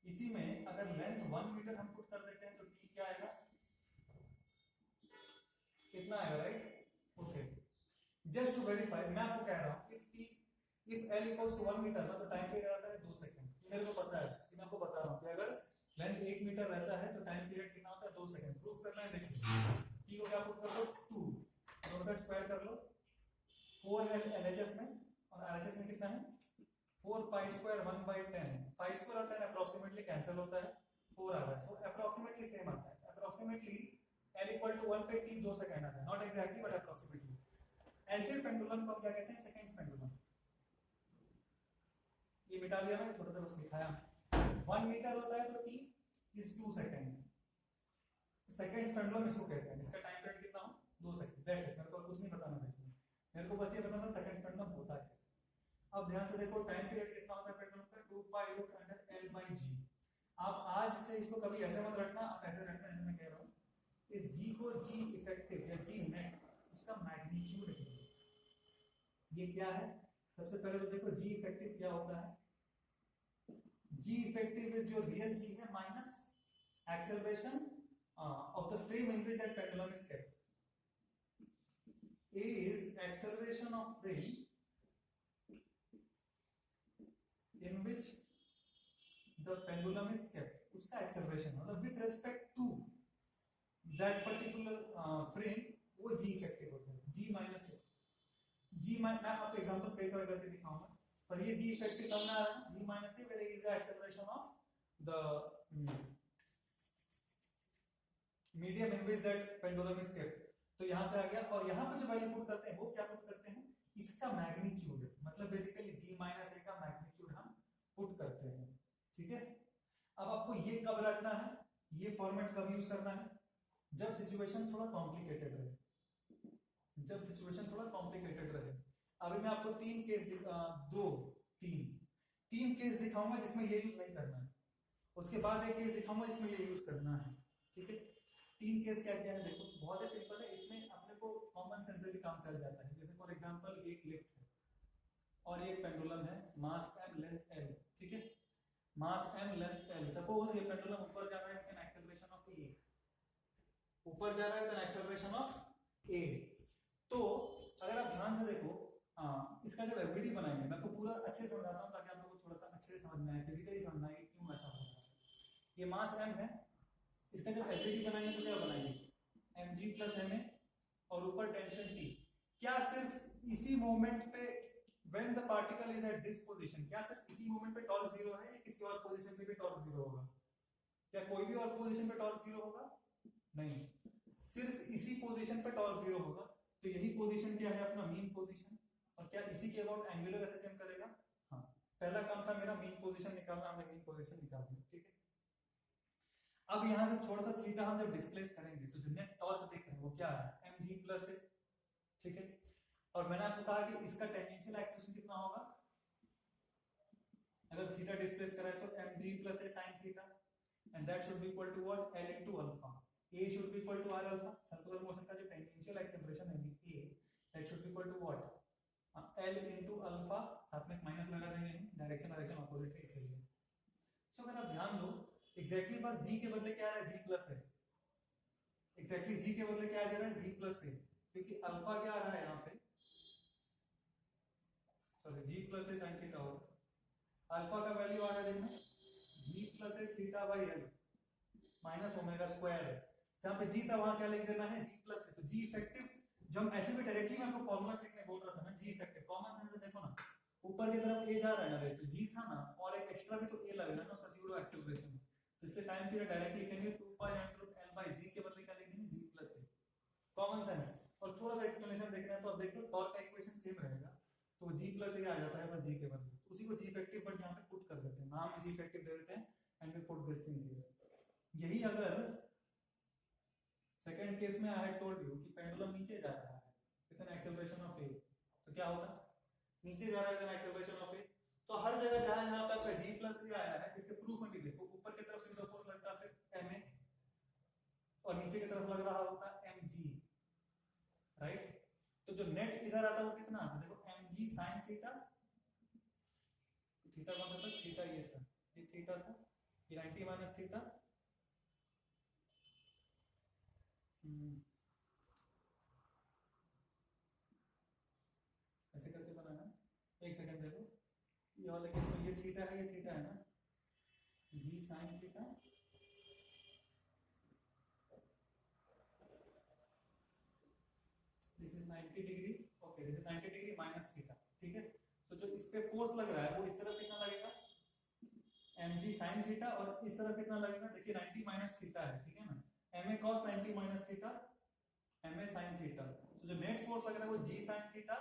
इसी में अगर लेंथ 1 मीटर हम पुट कर देते हैं तो t क्या आएगा, कितना आएगा, right, okay. Just to verify मैं आपको कह रहा हूं if l equals to 1 metre ना तो टाइम पीरियड आता है 2 सेकंड, मेरे को पता है कि मैं आपको बता रहा हूं कि अगर लेंथ 1 मीटर रहता है तो टाइम पीरियड कितना होता है 2 सेकंड, प्रूफ करना है, देखिए t को क्या पुट कर दो 2, दोनों साइड स्क्वायर कर लो, 4 है LHS में और RHS में कितना है 4 pi square 1 by 10, pi square होता है अप्रोक्सीमेटली कैंसिल होता है 4 आ रहा है, सो अप्रोक्सीमेटली सेम आता है, अप्रोक्सीमेटली l इक्वल टू 1 पे t 2 सेकंड आता है, नॉट एग्जैक्टली बट अप्रोक्सीमेटली। ऐसे पेंडुलम को हम क्या कहते हैं सेकंड पेंडुलम, ये मिटा दिया मैं, थोड़ा सा बस दिखाया, 1 मीटर होता है तो t is 2 second, second pendulum इसको कहते हैं, इसका टाइम पीरियड कितना हो 2 सेकंड, दैट्स इट, मेरे को कुछ नहीं बताना है इसमें, मेरे को बस ये बताना सेकंड पेंडुलम होता है। अब ध्यान से देखो टाइम पीरियड कितना होता है पेंडुलम का 2 pi root under l by g, आप आज से इसको कभी ऐसे मत रखना, आप ऐसे रखना जैसे मैं कह रहा हूं, इस g को g इफेक्टिव या g नेट उसका मैग्नीट्यूड है, ये क्या है, सबसे पहले तो देखो g इफेक्टिव क्या होता है, g इफेक्टिव इज जो रियल g है minus acceleration of the frame in which that pendulum is kept, a is acceleration of frame in which the pendulum is kept, उसका acceleration मतलब with respect to that particular frame वो g effective होता है, g minus है, g मैं आपको examples कई सारे करके दिखाऊंगा, पर ये g इफेक्टिव सामने आ रहा है, g माइनस है where is the acceleration of the medium in which that pendulum is kept, तो यहां से आ गया, और यहां पे जो वैल्यू पुट करते हैं वो क्या पुट करते हैं, इसका मैग्नीट्यूड, मतलब बेसिकली g माइनस a का मैग्नीट्यूड हम पुट करते हैं, ठीक है। अब आपको ये कब रखना है, ये फॉर्मेट कब यूज करना है, जब सिचुएशन थोड़ा कॉम्प्लिकेटेड रहे, अभी मैं आपको तीन केस दिखाऊंगा जिसमें ये यूज नहीं करना है, उसके बाद एक केस दिखाऊंगा जिसमें ये यूज करना है, ठीक है। तीन केस क्या क्या है देखो, बहुत ही सिंपल है, इसमें अपने को कॉमन सेंस से भी काम चल जाता है। जैसे फॉर एग्जांपल एक लिफ्ट है और एक पेंडुलम है, मास m लेंथ l, ठीक है, मास m लेंथ l। सपोज ये पेंडुलम ऊपर जा रहा है with an acceleration of a, ऊपर जा रहा है with an acceleration of a। तो अगर आप ध्यान से देखो, इसका जब एफबीडी बनाएंगे, मैं आपको पूरा अच्छे से समझाता हूं ताकि आप लोगों को थोड़ा सा अच्छे से समझ में आए, फिजिकली समझना है क्यों ऐसा हो रहा है। ये मास m है, इसका जब एफबीडी बनाएंगे तो क्या बनाएंगे, mg प्लस ma, और ऊपर टेंशन T। क्या सिर्फ इसी मोमेंट पे when the particle is at this position, क्या सिर्फ इसी मोमेंट पे टॉर्क जीरो है या किसी और पोजीशन पे भी टॉर्क जीरो होगा? क्या कोई भी और पोजीशन पे टॉर्क जीरो होगा? नहीं, सिर्फ इसी पोजीशन पे टॉर्क जीरो होगा। तो यही पोजीशन क्या है, अपना मीन पोजीशन, और क्या इसी के अबाउट एंगुलर एसएचएम करेगा? हाँ, पहला काम था मेरा मीन पोजीशन निकालना, हमने मीन पोजीशन निकाल दिया, ठीक है। अब यहां से थोड़ा सा थीटा हम जब डिस्प्लेस करेंगे तो जो नेट टॉर्क देख रहे हैं वो क्या है, mg प्लस है, ठीक है। और मैंने आपको कहा कि इसका टेंजेंशियल एक्सेलरेशन कितना होगा, अगर थीटा डिस्प्लेस करा है तो mg प्लस है sin theta, and that should be equal to what, l into alpha. a should be equal to r alpha, circular motion का जो टेंजेंशियल एक्सेलरेशन है a, that should be equal to what, l into alpha, साथ में एक minus लगा देंगे, direction opposite है इसलिए। सो अगर आप ध्यान दो, एग्जैक्टली बस g के बदले क्या आ रहा है, g प्लस है, एग्जैक्टली g के बदले क्या आ जा रहा है, g प्लस है, क्योंकि अल्फा क्या आ रहा है यहाँ पे, सॉरी g प्लस है sin थीटा होगा, अल्फा का वैल्यू आ रहा है देखना, g प्लस है theta by l minus omega square है। जहां पे g था वहां क्या लिख देना है, g प्लस है। तो g इफेक्टिव, जो हम ऐसे भी डायरेक्टली मैं आपको फार्मूला लिखने बोल रहा था ना, g इफेक्टिव, कॉमन सेंस से देखो ना, ऊपर की तरफ a जा रहा है ना, राइट, तो g था ना, और एक एक्स्ट्रा भी तो a लग रहा है ना उसका सीरो एक्सेलरेशन, तो इसलिए टाइम पीरियड डायरेक्टली लिखेंगे 2 pi under l by g के बदले क्या लिखेंगे, g प्लस है, कॉमन सेंस। और थोड़ा सा एक्सप्लेनेशन देखना है तो अब देखो टॉर्क का इक्वेशन सेम रहेगा, तो g प्लस a आ जाता है बस g के बदले, उसी को g इफेक्टिव पर यहां पे पुट कर देते हैं, नाम g इफेक्टिव दे देते हैं and we put this thing here. यही अगर सेकंड केस में आई हैड टोल्ड यू कि पेंडुलम नीचे जा रहा है with an acceleration of a, तो क्या होता, नीचे जा रहा है with an acceleration of a, तो हर जगह जहां जहां पे आपका g प्लस a आया है, इसके प्रूफ में भी देखो, ऊपर की तरफ सीधा फोर्स लगता है फिर ma, और नीचे की तरफ लग रहा होता है mg, राइट। तो जो नेट इधर आता है वो कितना आता है, देखो mg sin थीटा, थीटा कौन सा था, थीटा ये था, ये थीटा था, ये 90 माइनस थीटा, ऐसे करके बनाना, एक सेकंड देखो, ये वाला केस में ये थीटा है, ये थीटा है ना, g sin theta, this is 90 degree, okay, this is 90 degree minus theta, ठीक है। तो जो इस पे फोर्स लग रहा है वो इस तरफ कितना लगेगा, mg sin थीटा, और इस तरफ कितना लगेगा, देखिए 90 माइनस थीटा है, ठीक है ना, ma cos 90 minus theta, ma sin theta, तो जो नेट फोर्स लग रहा है वो g sin theta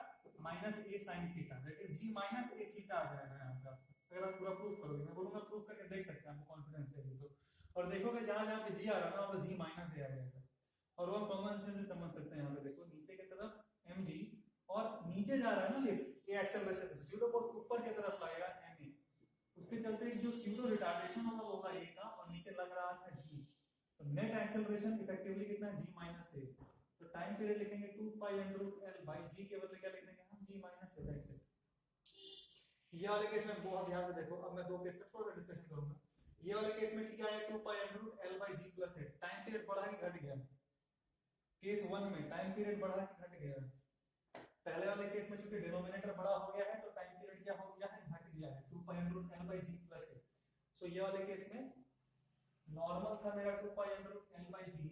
minus a sin theta, that is g minus a theta आ जाएगा यहां पे आपका। अगर आप पूरा प्रूफ करोगे, मैं बोलूंगा प्रूफ करके देख सकते हैं, आपको कॉन्फिडेंस चाहिए तो, और देखोगे जहां जहां पे g आ रहा है ना वहां पे g माइनस a आ जाएगा, और वो कॉमन सेंस से समझ सकते हैं। यहां पे देखो नीचे की तरफ mg, और नीचे जा रहा है ना लिफ्ट, ये एक्सेलरेशन से सीधो फोर्स ऊपर की तरफ लगेगा ma, उसके चलते जो सीधो रिटार्डेशन होगा a का, और नीचे लग रहा था g, तो नेट एक्सेलरेशन इफेक्टिवली कितना, g माइनस a। तो टाइम पीरियड लिखेंगे 2 pi under root l by g के बदले क्या लिख देंगे हम, g minus a, that's it. ये वाले केस में बहुत ध्यान से देखो, अब मैं दो केस का थोड़ा सा डिस्कशन करूंगा। ये वाले केस में t आया 2 pi under root l by g plus a, time period बढ़ा कि घट गया, केस 1 में टाइम पीरियड बढ़ा कि घट गया, पहले वाले केस में चूंकि डिनोमिनेटर बड़ा हो गया है तो टाइम पीरियड क्या हो गया है, घट गया है, 2 pi under root l by g plus a। So ये वाले केस में नॉर्मल था मेरा 2 pi under root l by g,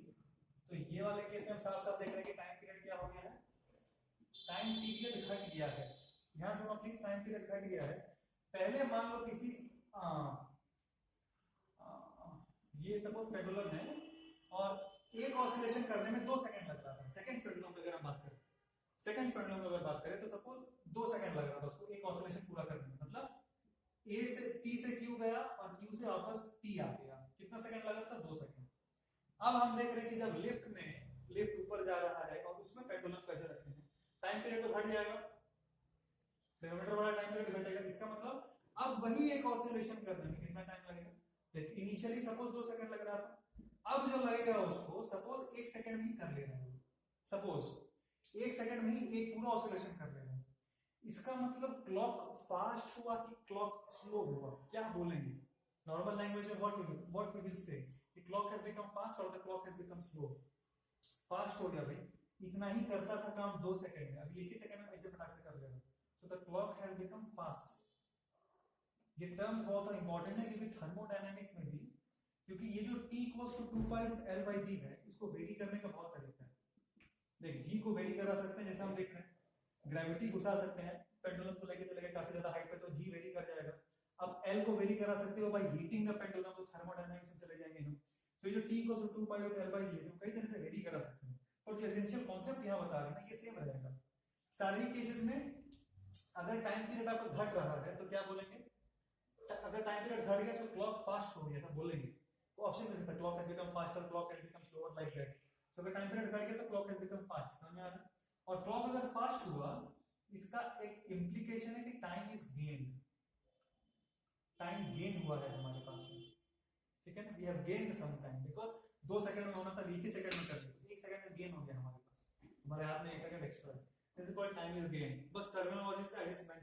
तो ये वाले केस में हम साफ साफ देख रहे हैं कि टाइम पीरियड क्या हो गया है, टाइम पीरियड घट गया है। ध्यान से प्लीज, टाइम पीरियड घट गया है। पहले मान लो किसी ये सपोज पेंडुलम है और एक ऑसिलेशन करने में 2 सेकंड लग रहा था, सेकंड पेंडुलम की अगर हम बात करें, सेकंड पेंडुलम की अगर बात करें तो सपोज 2 सेकंड लग रहा था उसको एक ऑसिलेशन पूरा करने में, मतलब A से P से Q गया और Q से वापस P आ गया, कितना सेकंड लगा था, 2 सेकंड। अब हम देख रहे हैं कि जब लिफ्ट ऊपर जा रहा है और उसमें पेंडुलम कैसे रखे हैं, टाइम पीरियड तो घट जाएगा, पैरामीटर वाला टाइम पीरियड घटेगा, इसका मतलब अब वही एक ऑसिलेशन करने में कितना टाइम लगेगा। इनिशियली सपोज 2 सेकंड लग रहा था, अब जो लगेगा उसको सपोज 1 सेकंड में ही कर लेना है, सपोज 1 सेकंड में ही एक पूरा ऑसिलेशन कर लेना है। इसका मतलब क्लॉक फास्ट हुआ कि क्लॉक स्लो हुआ, क्या बोलेंगे नॉर्मल लैंग्वेज में? व्हाट वी विल से कि क्लॉक हैज बिकम फास्ट और the clock has become slow. Fast हो गया भाई, इतना ही करता था काम 2 सेकंड में, अभी 1 ही सेकंड में ऐसे फटाक से कर लेगा, so the clock has become fast. ये टर्म्स बहुत इंपॉर्टेंट है क्योंकि थर्मोडायनामिक्स में भी, क्योंकि ये जो t equals to 2 pi root l by g है, इसको वेरी करने का बहुत तरीका है। देख g को वेरी करा सकते हैं, जैसे हम देख रहे हैं ग्रेविटी घुसा सकते हैं पेंडुलम को लेके चलेगा काफी ज्यादा हाइट पे, तो g वेरी कर जाएगा। अब l को वेरी करा सकते हो बाय हीटिंग द पेंडुलम, तो थर्मोडायनामिक्स में चले जाएंगे हम। तो ये जो t equals to 2 pi root l by g है, इसको कई तरह से वेरी करा सकते हैं, और जो एसेंशियल कांसेप्ट यहां बता रहे हैं ना, ये सेम रहेगा सारे केसेस में। अगर टाइम पीरियड आपका घट रहा है तो क्या बोलेंगे? अगर टाइम पीरियड घट गया तो क्लॉक फास्ट हो गया, ऐसा बोलेंगे। तो ऑप्शन दे सकते हैं, clock has become faster, clock has become slower, like that. तो अगर टाइम पीरियड घट गया तो क्लॉक हैज बिकम फास्ट, समझ में आ रहा है? और क्लॉक अगर फास्ट हुआ, इसका एक इंप्लीकेशन है कि time is gained, time gain हुआ है हमारे पास में, ठीक है ना? We have gained some time, because 2 second में होना था 1 ही सेकंड में कर दिया, 1 सेकंड का गेन हो गया हमारे पास, हमारे हाथ में 1 सेकंड एक्स्ट्रा है, this is called time is gain. बस terminologies I just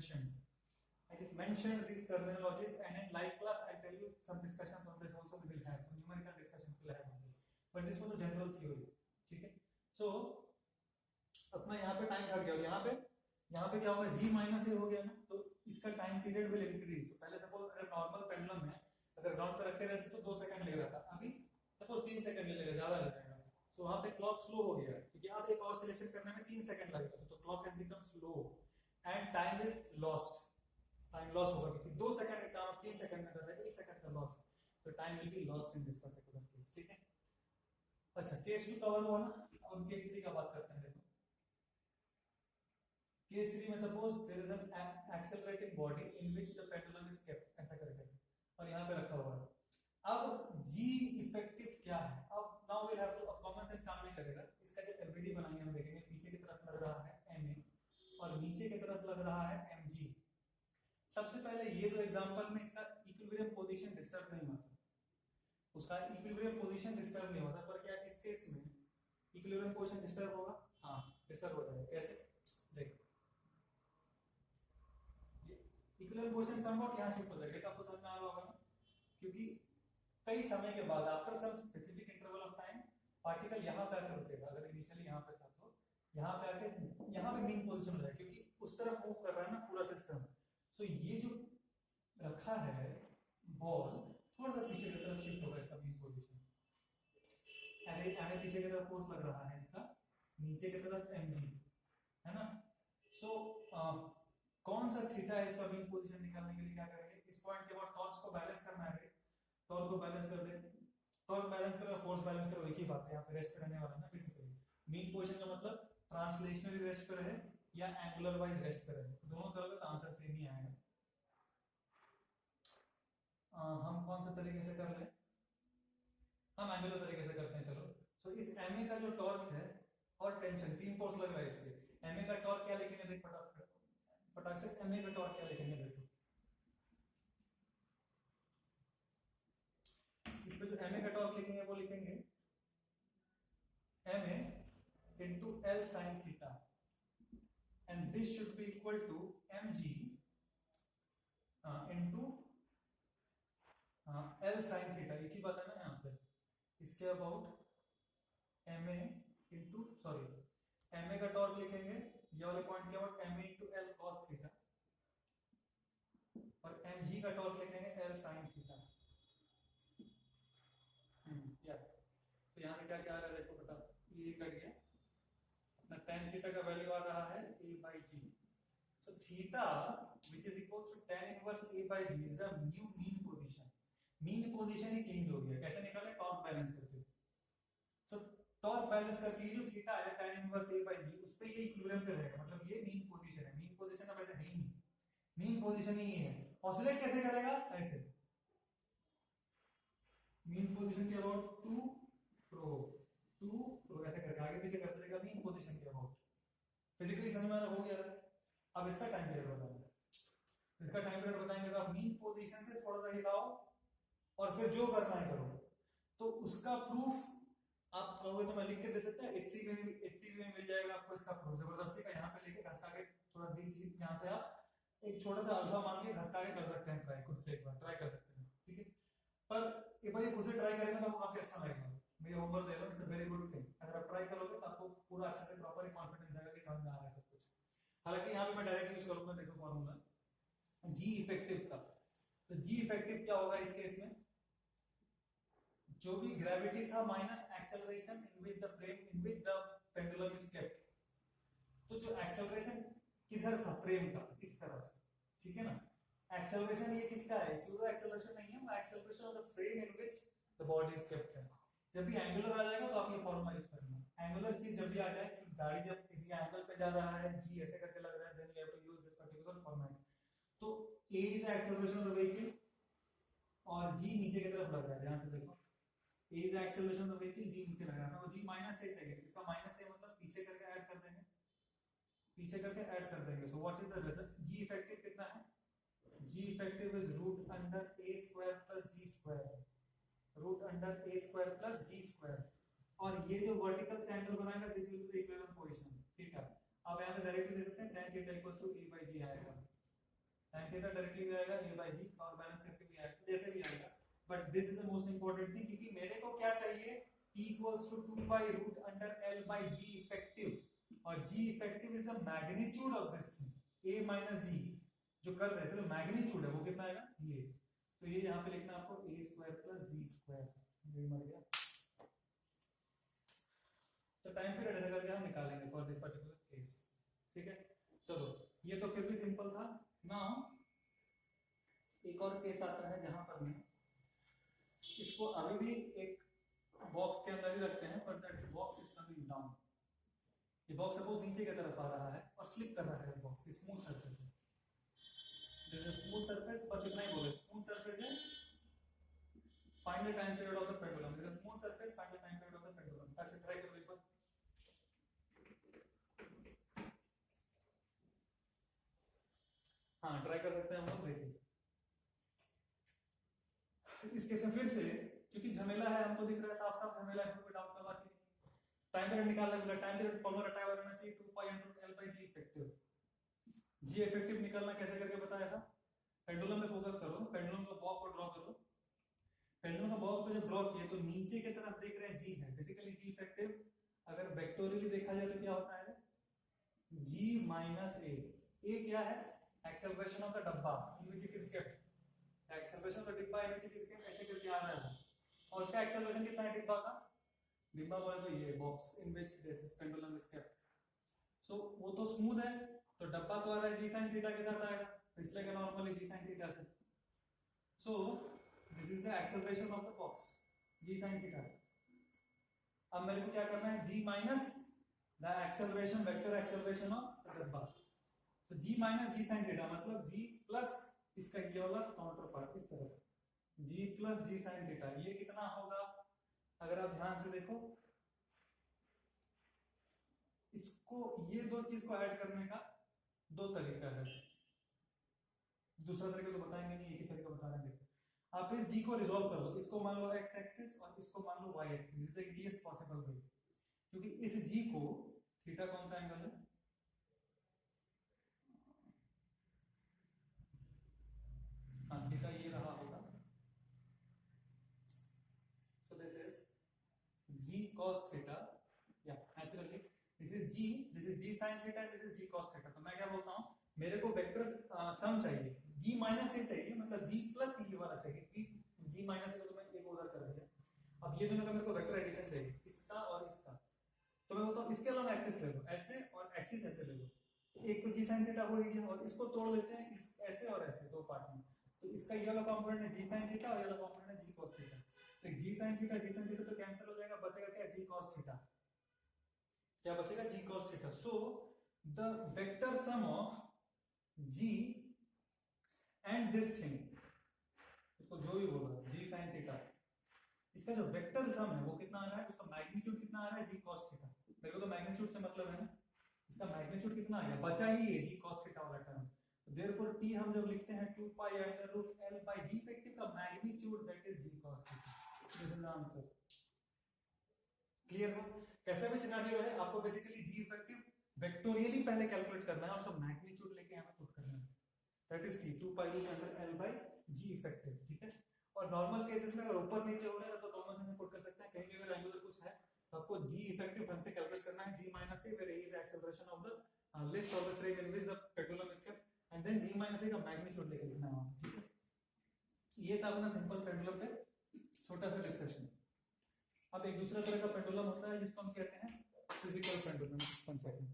mentioned these terminologies, and in live class I'll tell you some discussions on this also, we will have some numerical discussions will have on this, but this was a general theory, ठीक है? So अपना यहाँ पे time घट गया, और यहाँ पे क्या होगा, g माइनस ए हो गया ना, तो इसका टाइम पीरियड विल इंक्रीज। पहले सपोज अगर नॉर्मल पेंडुलम है, अगर ग्राउंड पे रखे रहते तो 2 सेकंड ले रहा था, अभी सपोज 3 सेकंड ले लेगा, ज्यादा लगेगा, तो वहां पे क्लॉक स्लो हो गया, क्योंकि अब एक ऑसिलेशन करने में 3 सेकंड लगेगा, तो clock has become slow and time is lost, time loss होगा, क्योंकि 2 सेकंड का काम 3 सेकंड में कर रहे हैं, 1 सेकंड का लॉस, तो time will be lost in this particular case, ठीक है? अच्छा, केस 2 कवर हुआ ना, अब केस 3 का बात करते हैं। देखो केस 3 में suppose there is an accelerating body in which the pendulum is kept, ऐसा करके, और यहां पे रखा हुआ है। अब g इफेक्टिव क्या है? अब नाउ वी हैव टू, अब कॉमन सेंस काम नहीं करेगा, इसका जो एफबीडी बनाएंगे हम देखेंगे, पीछे की तरफ लग रहा है ma और नीचे की तरफ लग रहा है mg। सबसे पहले ये दो एग्जांपल में इसका इक्विलिब्रियम पोजीशन डिस्टर्ब नहीं होता, उसका इक्विलिब्रियम पोजीशन डिस्टर्ब नहीं होता, पर क्या इस केस में इक्विलिब्रियम पोजीशन डिस्टर्ब होगा? हाँ, डिस्टर्ब हो जाएगा। कैसे? देखो इक्विलिब्रियम पोजीशन समवॉट यहां शिफ्ट हो जाएगा, तो आपको समझ में आ रहा होगा ना, क्योंकि कई समय के बाद after some specific interval of time particle यहां पे आकर रुकेगा। अगर इनिशियली यहां पे था तो यहां पे आके यहां पे मीन पोजीशन हो जाएगा, क्योंकि उस तरफ मूव कर रहा है ना पूरा सिस्टम। सो ये जो रखा है बॉल, थोड़ा सा पीछे की तरफ शिफ्ट होगा इसका मीन पोजीशन, पीछे की तरफ फोर्स लग रहा है इसका, नीचे की तरफ mg है ना। सो कौन सा थीटा है इसका मीन पोजीशन निकालने के लिए क्या करेंगे? इस पॉइंट के बाद टॉर्क को बैलेंस करना है, टॉर्क को बैलेंस कर दे, टॉर्क बैलेंस करो, फोर्स बैलेंस करो, एक ही बात है, यहाँ पे रेस्ट पे रहने वाला है ना बेसिकली। मीन पोजीशन का मतलब ट्रांसलेशनली रेस्ट पे रहे या एंगुलर वाइज रेस्ट पे रहे, दोनों करोगे तो आंसर सेम ही आएगा। हम कौन सा तरीके से कर ले? हम एंगुलर तरीके से करते हैं, चलो। सो इस ma का जो टॉर्क है और टेंशन, 3 फोर्स लग रहा है इस पे, ma का टॉर्क क्या लिखेंगे? देख फटाफट से ma का टॉर्क क्या लिखेंगे? देखो इस पे जो ma का टॉर्क लिखेंगे वो लिखेंगे ma into L sin theta, and this should be equal to mg into L sin theta, एक ही बात है ना यहाँ पे। इसके अबाउट ma into ma का टॉर्क लिखेंगे, ये वाले पॉइंट के about ma into L cos theta, और mg का टॉर्क लिखेंगे L sin theta। या तो यहाँ से क्या क्या आ रहा है देखो, बता, ये कट गया अपना tan थीटा का वैल्यू आ रहा है a by g। So theta which is equals to tan inverse a by g is the new mean position। Mean position he change हो गया, कैसे निकाले? टॉर्क बैलेंस करके। तो टॉर्क बैलेंस करके ये जो थीटा है tan inverse a by g, उस पे ये इक्विलिब्रियम पे रहेगा, मतलब ये मीन पोजीशन है। मीन पोजीशन अब ऐसे है ही नहीं, मीन पोजीशन ही है। ऑसिलेट कैसे करेगा? ऐसे मीन पोजीशन के अबाउट टू फ्रो ऐसे करके आगे पीछे करते रहेगा मीन पोजीशन के अबाउट। फिजिकली समझ में हो गया। अब इसका टाइम पीरियड बताना है, इसका टाइम पीरियड बताएंगे तो आप मीन पोजीशन से थोड़ा सा हिलाओ और फिर जो करना है करो, तो उसका प्रूफ आप कहोगे तो मैं लिख के दे सकता है, एचसीवी में मिल जाएगा आपको इसका प्रूफ जबरदस्ती का। यहाँ पे लेके घसका के थोड़ा दिन यहाँ से आप एक छोटा सा अल्फा मान के घसका के कर सकते हैं ट्राई, खुद से एक बार ट्राई कर सकते हैं, ठीक है। पर एक बार ये खुद से ट्राई करेंगे तो आपको काफी अच्छा लगेगा। मैं होमवर्क दे रहा हूँ, it's a very good thing. अगर आप ट्राई करोगे तो आपको पूरा अच्छे से प्रॉपर कॉन्फिडेंस आएगा कि समझ में आ रहा है सब कुछ। हालांकि यहाँ पे मैं डायरेक्ट यूज करूंगा, देखो फॉर्मूला जी इफेक्टिव का। तो जी इफेक्टिव क्या होगा इस केस में, जो भी ग्रेविटी था minus acceleration in which the frame in which the pendulum is kept. तो जो एक्सेलरेशन किधर था फ्रेम का, इस तरफ, ठीक है ना। एक्सेलरेशन ये किसका है, सूडो एक्सेलरेशन नहीं है, वो acceleration of the frame in which the body is kept है। जब भी एंगुलर आ जाएगा तो आप ये फॉर्मूला यूज करना। एंगुलर चीज जब भी आ जाए कि गाड़ी जब किसी एंगल पे जा रहा है, जी ऐसे करके लग रहा है, then you have to use this particular formula. तो a is the acceleration of the vehicle और g नीचे की तरफ लग रहा है, ध्यान से देखो, a is the acceleration of the vehicle, g नीचे लग रहा है, तो g माइनस a चाहिए, इसका माइनस a मतलब पीछे करके ऐड कर देंगे, पीछे करके ऐड कर देंगे। So what is the result, g effective कितना है, g effective is root under a square plus g square, root under a square plus g square. और ये जो वर्टिकल से एंगल बनाएगा this will be the equivalent position, theta. अब यहां से डायरेक्टली दे सकते हैं tan theta equals to a by g आएगा, tan थीटा डायरेक्टली भी आएगा a by g और बैलेंस करके भी आएगा, जैसे भी आएगा। But this is the most important thing, क्योंकि मेरे को क्या चाहिए, t equals to 2 by root under l by g effective, और g effective is the magnitude of this thing, a minus g जो कर रहे थे, तो मैग्नीट्यूड है वो कितना आएगा ये। तो ये यहां पे लिखना आपको a square plus g square, ये मर गया। तो टाइम पीरियड ऐसा करके हम निकालेंगे फॉर दिस पर्टिकुलर केस, ठीक है। चलो ये तो फिर भी सिंपल था ना। एक और केस आता है जहां पर में इसको अभी भी एक बॉक्स के अंदर ही रखते हैं, पर that box is coming down. ये बॉक्स सपोज नीचे की तरफ आ रहा है और स्लिप कर रहा है बॉक्स, स्मूथ सरफेस है, दिस इज स्मूथ सरफेस, बस इतना ही बोले, स्मूथ सरफेस है, find the time period of the pendulum, this is smooth surface, find the time period of the pendulum. अच्छा ट्राई करो एक बार, हाँ ट्राई कर सकते हैं हम लोग, देखिए इस केस में फिर से क्योंकि झमेला है, हमको दिख रहा है साफ साफ झमेला है, कोई डाउट का बात नहीं। टाइम पीरियड निकालना बोला, टाइम पीरियड फॉर्मूला रटा हुआ रहना चाहिए 2 पाई into l by g effective. g effective निकालना कैसे करके बताया था, पेंडुलम पे फोकस करो, पेंडुलम का बॉब को ड्रॉ करो, पेंडुलम का बॉब को जब ड्रॉ किया तो नीचे की तरफ देख रहे हैं g है, बेसिकली g इफेक्टिव अगर वेक्टोरियली देखा जाए तो क्या होता है, g माइनस a, a क्या है, एक्सेलरेशन ऑफ द डब्बा in which it is kept, acceleration of the डिब्बा in which it is kept, ऐसे करके आ रहा है। और उसका एक्सेलरेशन कितना है डिब्बा का, डिब्बा बोले तो ये box in which this pendulum is kept. So वो तो स्मूथ है, तो डब्बा तो आ रहा है जी sin थीटा के साथ आएगा, इसलिए का नॉर्मली जी sin थीटा से। So this is the acceleration of the box g sin theta. अब मेरे को क्या करना है, g minus the acceleration vector acceleration of the डब्बा। तो g minus g sin theta मतलब g प्लस इसका ये वाला काउंटर पार्ट इस तरफ, g plus g sin theta, ये कितना होगा, अगर आप ध्यान से देखो इसको, ये दो चीज को ऐड करने का दो तरीका है, दूसरा तरीका तो बताएंगे नहीं, एक ही तरीका बता रहे हैं। आप इस g को रिजॉल्व कर लो, इसको मान लो x एक्सिस और इसको मान लो y axis, this is the easiest possible way, क्योंकि इस g को, थीटा कौन सा एंगल है, हाँ थीटा ये रहा होगा, so this is g cos theta, या naturally this is g sin theta, this is g cos theta. तो मैं क्या बोलता हूं, मेरे को वेक्टर सम चाहिए, g माइनस a चाहिए, मतलब g प्लस ये वाला चाहिए, क्योंकि g माइनस a तो मैं एक उधर कर दिया। अब ये दोनों का मेरे को वेक्टर एडिशन चाहिए, इसका और इसका, तो मैं बोलता हूं इसके अलावा एक्सिस ले लो, ऐसे और एक्सिस ऐसे ले लो, एक तो जी sin थीटा हो गया, और इसको तोड़ लेते हैं इस ऐसे और ऐसे दो पार्ट में, तो इसका ये वाला कंपोनेंट है जी sin थीटा और ये वाला कंपोनेंट है जी cos थीटा। तो जी sin थीटा तो कैंसिल हो जाएगा, बचेगा क्या, जी cos थीटा, क्या बचेगा, जी cos theta. So the vector sum of g and this thing, इसको जो भी बोल रहा है जी sin थीटा, इसका जो वेक्टर सम है वो कितना आ रहा है, उसका मैग्नीट्यूड कितना आ रहा है, जी cos थीटा। मेरे को तो मैग्नीट्यूड से मतलब है ना, इसका मैग्नीट्यूड कितना आ गया, बचा ही है जी cos थीटा वाला टर्म, तो देयरफॉर t हम जब लिखते हैं 2 pi under root l by g effective का magnitude that is g cos theta. This is the answer. Clear हो? कैसा भी सिनेरियो है आपको बेसिकली g इफेक्टिव वेक्टोरियली पहले कैलकुलेट करना है, उसका मैग्नीट्यूड लेके हमें पुट करना है, that is t 2 pi root under l by g effective. ठीक है। और नॉर्मल केसेस में अगर ऊपर नीचे हो रहा है तो कॉमन सेंस में पुट कर सकते हैं। कहीं भी अगर एंगुलर कुछ है तो आपको g इफेक्टिव ढंग से कैलकुलेट करना है, g minus a where a is acceleration of the lift of the frame in which the pendulum is kept and then g minus a का मैग्नीट्यूड लेके लिखना है। ठीक है। ये था अपना सिंपल पेंडुलम पे छोटा सा डिस्कशन। अब एक दूसरा तरह का पेंडुलम होता है जिसको हम कहते हैं physical pendulum. One second.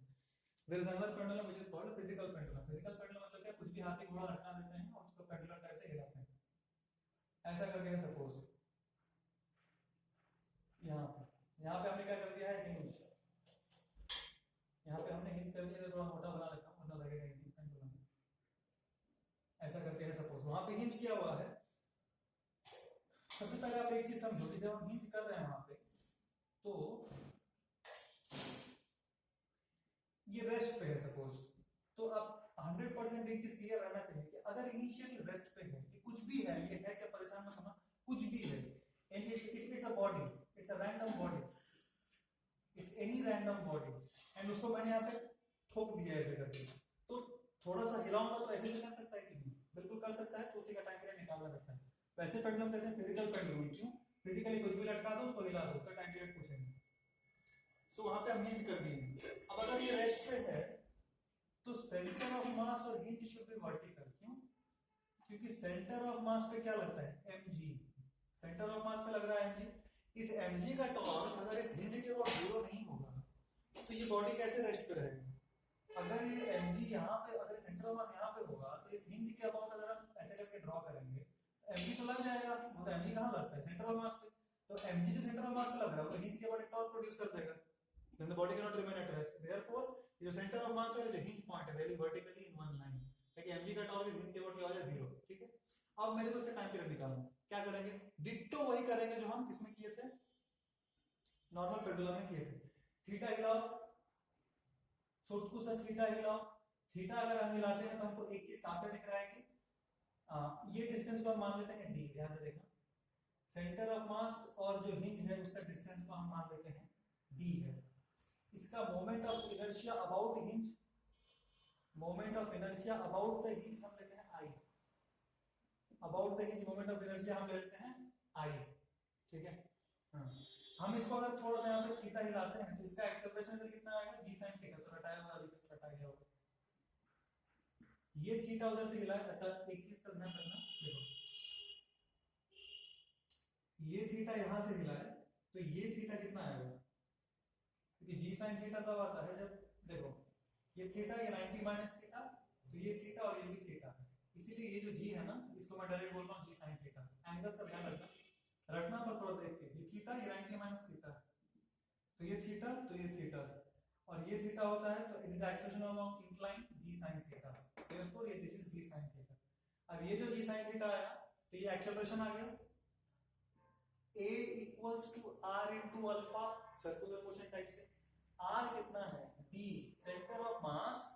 There is another pendulum which is called physical pendulum. Physical pendulum मतलब क्या, कुछ भी हाथ से घोड़ा लटका देते हैं और उसको पेंडुलम टाइप से हिलाते हैं। ऐसा करके है सपोज यहाँ पे हमने क्या कर दिया है, हिंज। यहाँ पे हमने हिंज कर दिया तो थोड़ा मोटा बना रखा हूं वरना लगेगा नहीं पेंडुलम। ऐसा करके है सपोज, वहां पे हिंज किया हुआ है। सबसे पहले आप एक चीज समझो कि जब हम हिंज कर रहे हैं वहां पे तो ये रेस्ट पे है सपोज, तो अब 100% एक चीज क्लियर रहना चाहिए कि अगर इनिशियली रेस्ट पे है, ये कुछ भी है, ये है क्या, परेशान मत होना, कुछ भी है, and it's a body, it's a random body, it's any random body, and उसको मैंने यहाँ पे ठोक दिया ऐसे करके, तो थोड़ा सा हिलाऊंगा तो ऐसे भी कर सकता है कि नहीं, बिल्कुल कर सकता है। तो उसी का टाइम पीरियड निकालना रहता है। वैसे पेंडुलम कहते हैं फिजिकल पेंडुलम। क्यों? फिजिकली कुछ भी लटका दो, उसको हिला दो, उसका टाइम पीरियड पूछेंगे। सो वहां पे हम हिंज कर दिए। अब अगर ये रेस्ट पे है तो सेंटर ऑफ मास और हिंज शुड बी वर्टिकल। क्यों? क्योंकि सेंटर ऑफ मास पे क्या लगता है, mg। सेंटर ऑफ मास पे लग रहा है mg। इस mg का टॉर्क अगर इस हिंज के बाद 0 नहीं होगा तो ये बॉडी कैसे रेस्ट पे रहेगी? अगर ये mg यहाँ पे, अगर सेंटर ऑफ मास यहाँ पे होगा तो इस हिंज के अबाउट अगर हम ऐसे करके ड्रॉ करेंगे तो mg तो लग जाएगा। वो तो mg कहाँ लगता है, सेंटर ऑफ मास पे। तो mg जो सेंटर ऑफ मास पे लग रहा है वो हिंज के बाद टॉर्क प्रोड्यूस कर देगा, then the body cannot remain at rest. Therefore जो सेंटर ऑफ मास है जो हिंज पॉइंट है very vertically in one line, ताकि mg का टॉर्क इस हिंज के बाद क्या हो जाए 0। ठीक है। अब मेरे को इसका टाइम पीरियड निकालना है। क्या करेंगे, डिट्टो वही करेंगे जो हम किसमें किए थे, नॉर्मल पेंडुलम में किए थे। थीटा हिलाओ, छोटकू सा थीटा हिलाओ। थीटा अगर हम हिलाते हैं तो हमको एक चीज सामने दिख रहा है कि ये डिस्टेंस को हम मान लेते हैं d। ध्यान से देखना, सेंटर ऑफ मास और जो हिंज है उसका डिस्टेंस को हम मान लेते हैं d है। इसका moment of inertia about hinge, moment of inertia about the hinge हम लेते हैं i। About the hinge moment of inertia हम लेते हैं i। ठीक है। हाँ। हम इसको अगर थोड़ा सा यहाँ पे थीटा हिलाते हैं तो इसका एक्सेलरेशन इधर कितना आएगा, g sin थीटा। तो रटाया हुआ, अभी तक रटा गया होगा। ये थीटा उधर से हिला है। अच्छा एक चीज का ध्यान रखना, देखो ये थीटा यहां से हिला है तो ये थीटा कितना आएगा, क्योंकि जी साइन थीटा तब आता है जब, देखो ये थीटा, ये 90 माइनस थीटा, तो ये थीटा और ये भी थीटा, इसीलिए ये जो जी है ना इसको मैं डायरेक्ट बोल रहा हूँ जी साइन थीटा। एंगल्स का ध्यान रखना पर थोड़ा देख के, ये थीटा, ये 90 माइनस थीटा, तो ये थीटा, तो ये थीटा, और ये थीटा होता है तो it is expression of incline g sine theta. Therefore ये this is g sine theta. अब ये जो जी साइन थीटा आया तो ये एक्सेलरेशन आ गया, a equals to r into alpha, circular motion type से। r कितना है, d, सेंटर ऑफ मास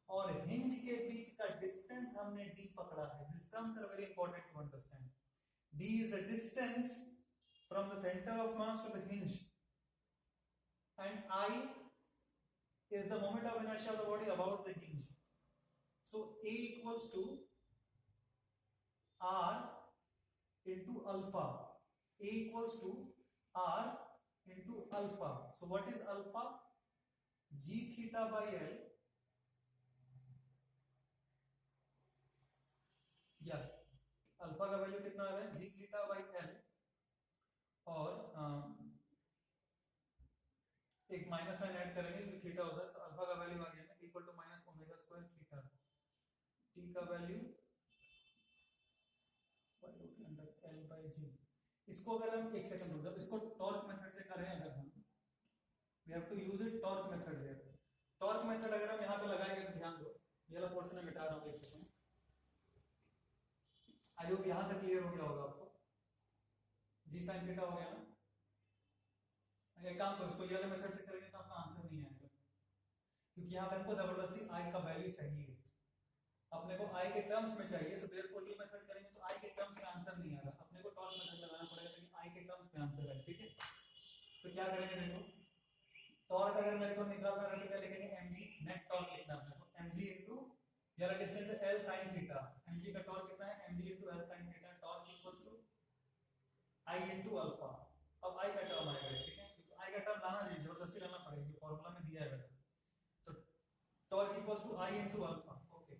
और हिंज के बीच का डिस्टेंस हमने d पकड़ा है। This terms are very important to understand. d is the distance from the center of mass to the hinge and I is the moment of inertia of the body about the hinge. So a equals to r into alpha. A equals to r into alpha. So what is alpha? G theta by L. या alpha का value कितना आ रहा है, जी theta by L, और एक minus sign add करेंगे क्योंकि theta होता है, तो अल्फा का वैल्यू आ गया ना equal to minus omega square theta. T का value under l by g. इसको अगर हम एक सेकंड रुक जाओ, इसको टॉर्क मेथड से करें अगर हम, we have to use it torque method here. Torque method अगर हम यहाँ पे लगाएंगे तो ध्यान दो, ये वाला पोर्शन में मिटा रहा हूँ एक सेकंड। आई होप यहां तक क्लियर हो गया होगा आपको। जी साइन थीटा हो गया ना। एक काम करो, इसको ये वाले मेथड से करेंगे तो आपका आंसर नहीं आएगा, क्योंकि यहाँ पे हमको जबरदस्ती आई का वैल्यू चाहिए। अपने को आई के टर्म्स में चाहिए, सो देयरफॉर ये मेथड करेंगे तो आई के टर्म्स में आंसर नहीं आ रहा, अपने को टॉर्क मेथड लगाना पड़ेगा लेकिन आई के टर्म्स में आंसर है। ठीक है, तो क्या करेंगे देखो, टॉर्क अगर मेरे को निकालना है तो क्या लिखेंगे, mg नेट टॉर्क लिखना है तो mg इनटू यार डिस्टेंस है l sin थीटा, mg का टॉर्क कितना है, mg इनटू l sin थीटा, torque equals to i into alpha. अब i का टर्म आएगा, ठीक है, तो i का टर्म लाना नहीं, जबरदस्ती लाना पड़ेगा, ये फार्मूला में दिया है वैसे, तो torque equals to i into alpha. Okay,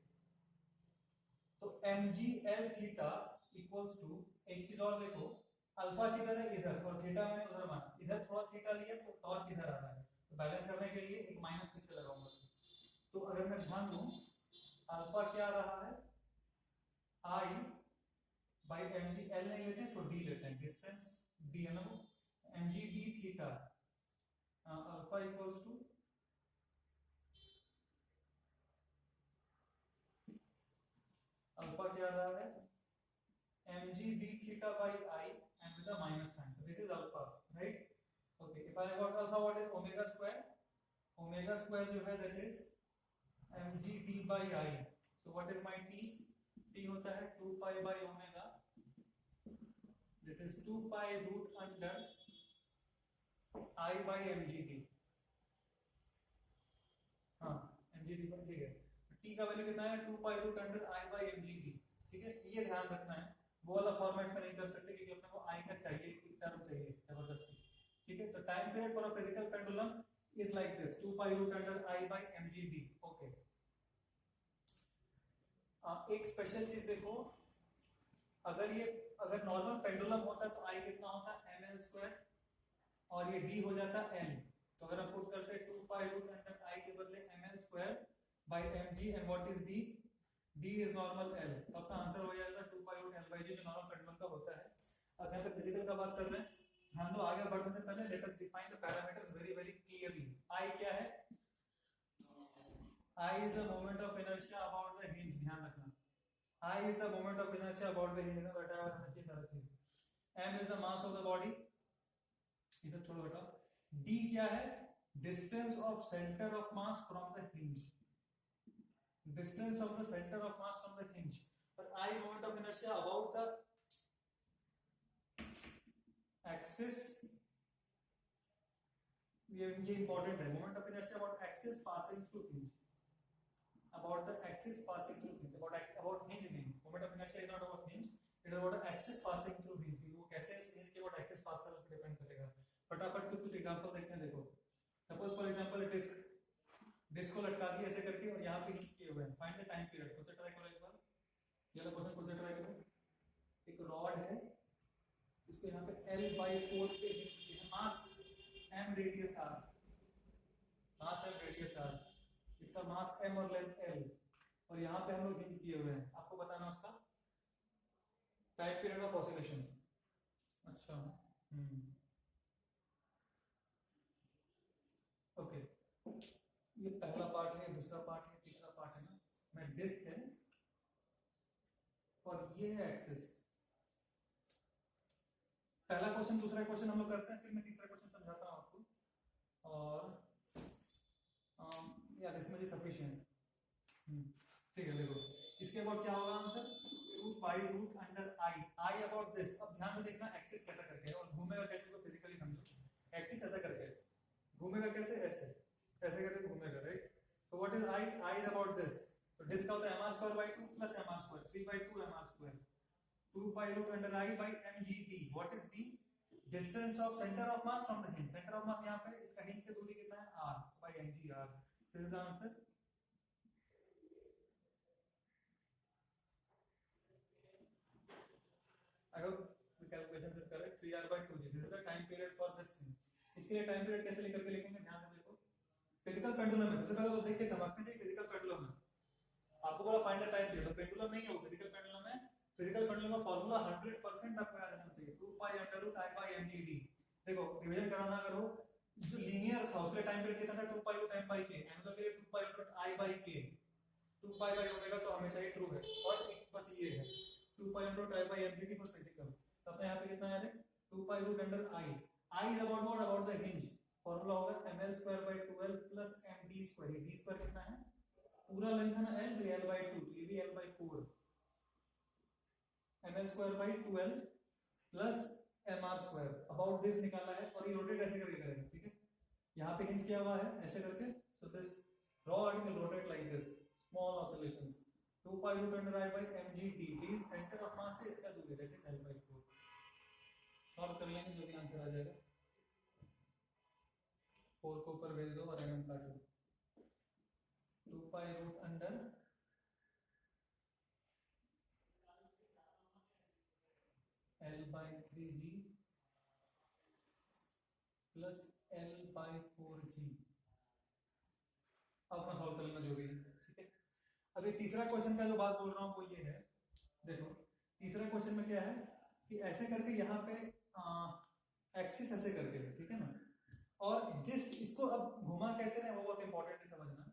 तो mg l theta equals to, एक चीज और देखो, अल्फा किधर है, इधर, और थीटा मैंने उधर माना, इधर थोड़ा थीटा लिया तो टॉर्क इधर आ रहा है, तो बैलेंस करने के लिए एक माइनस पीछे लगाऊंगा। तो अगर मैं ध्यान दूं, अल्फा क्या आ रहा है, i बाई mg, l नहीं लेते हैं इसको d लेते हैं, डिस्टेंस d है ना वो, mg d theta, alpha equals to alpha क्या आ रहा है, mg d theta by I and with a minus sign. So this is alpha, right? Okay. If I got alpha, what is omega square? Omega square जो है that is mg d by I. So what is my t? t होता है 2 pi by omega. This is 2 pi root under I by mg d. हाँ, mg d पर ठीक है। t का value कितना है, 2 pi root under I by mg d. ठीक है, ये ध्यान रखना है, वो वाला फॉर्मेट में नहीं कर सकते क्योंकि अपने को आई का चाहिए, एक टर्म चाहिए जबरदस्ती। ठीक है, तो time period for a physical pendulum is like this, 2 pi root under I by mg d। Okay, एक स्पेशल चीज देखो, अगर नॉर्मल पेंडुलम होता तो आई कितना होता, ml स्क्वायर, और ये d हो जाता n, तो अगर हम पुट करते 2 पाई रूट अंडर आई के बदले ml square bye mg, and what is d, d is normal l, तो आपका आंसर हो जाएगा 2 pi root l by g, जो नॉर्मल पेंडुलम का होता है। अब यहाँ पे फिजिकल का बात कर रहे हैं, ध्यान दो, आगे बढ़ने से पहले let us define the parameters very very clearly. I क्या है, I is the moment of inertia about the hinge, ध्यान रखना, I is the moment of inertia about the hinge, बैठा हुआ है ये सारा चीज। M is the mass of the body, इधर छोड़ो बेटा। D क्या है, distance of center of mass from the hinge, distance of the center of mass from the hinge, but I moment of inertia about the axis, ये important है, moment of inertia about axis passing through hinge, about the axis passing through hinge, about hinge नहीं, moment of inertia is not about hinge, it is about the axis passing through hinge, वो कैसे hinge के about axis pass कर, उस पर depend करेगा। फटाफट कुछ एग्जांपल देखते हैं, देखो सपोज फॉर एग्जांपल डिस्क को लटका दिया ऐसे करके और यहाँ पे हिंज किए हुए हैं, फाइंड द टाइम पीरियड, खुद से ट्राई करो एक बार, ये वाला क्वेश्चन खुद से ट्राई करो। एक रॉड है, इसको यहाँ पे L/4 पे हिंज किए हैं, मास m रेडियस r, मास m रेडियस r, इसका मास m और लेंथ l, और यहाँ पे हम लोग हिंज किए हुए हैं, आपको बताना उसका टाइम पीरियड ऑफ ऑसिलेशन। अच्छा, ओके, ये पहला पार्ट है, दूसरा पार्ट है, तीसरा पार्ट है ना, मैं डिस्क है और ये है एक्सिस। पहला क्वेश्चन दूसरा क्वेश्चन हम लोग करते हैं, फिर मैं तीसरा क्वेश्चन समझाता हूं आपको, और यार इसमें ये सफिशिएंट, ठीक है। देखो इसके बाद क्या होगा answer, 2 pi root under I about this. अब ध्यान से देखना एक्सिस कैसा करके है और घूमेगा कैसे, तो फिजिकली समझो, एक्सिस ऐसा करके घूमेगा कैसे, ऐसे ऐसे करके घूमेगा, राइट। तो what is I, I is about this, तो डिस्क का होता है mr square by 2 plus mr square, 3/2 mr square, 2 pi root under I by mg d। What is d, distance of centre of mass from the hinge, centre of mass यहां पे, इसका hinge से दूरी कितना है, r by mg r। This is the answer. I hope the calculations are correct, 3r/2, this is the time period for this thing. इसके लिए time period कैसे लेकर के लिखेंगे, ध्यान से देखो, फिजिकल पेंडुलम है, सबसे पहले तो देख के समझते हैं फिजिकल पेंडुलम है, आपको बोला find the time period, pendulum नहीं है वो, फिजिकल पेंडुलम है। फिजिकल पेंडुलम का फार्मूला 100% आपको याद रहना चाहिए, 2 pi under root I by mg d। देखो रिवीजन कराना अगर हो, जो लीनियर था उसके लिए टाइम पीरियड कितना था, 2 pi root m by k, angular के लिए 2 pi root i by k, 2 pi by omega तो हमेशा ही ट्रू है, और एक बस ये है 2 pi root i by mg d for physical. तो अपने यहां पे कितना याद है, 2 pi root under i, i is about what, about the hinge, formula होगा ml square by 12 plus md square, ये d स्क्वायर कितना है पूरा लेंथ है ना l, तो l by 2, तो ये भी l by 4, ml square by 2l plus mr square about this निकाला है, और ये रोटेट ऐसे करके करेगा, ठीक है। यहाँ पे हिंज किया हुआ है ऐसे करके, so this rod will rotate like this, small oscillations, 2 pi root under I by mg d, centre of मास है इसका दूरी, that is l by 4। Solve कर लेंगे जो भी आंसर आ जाएगा। 4 को ऊपर भेज दो और एम काट लो। 2 pi root under l by 3g plus l by 4g। अब मैं सॉल्व कर लेना जो भी है, ठीक है। अभी तीसरा क्वेश्चन का जो बात बोल रहा हूँ वो ये है, देखो तीसरा क्वेश्चन में क्या है कि ऐसे करके यहाँ पे एक्सिस ऐसे करके, ठीक है ना, और दिस इसको अब घुमा कैसे ना, वो बहुत इंपॉर्टेंट है समझना।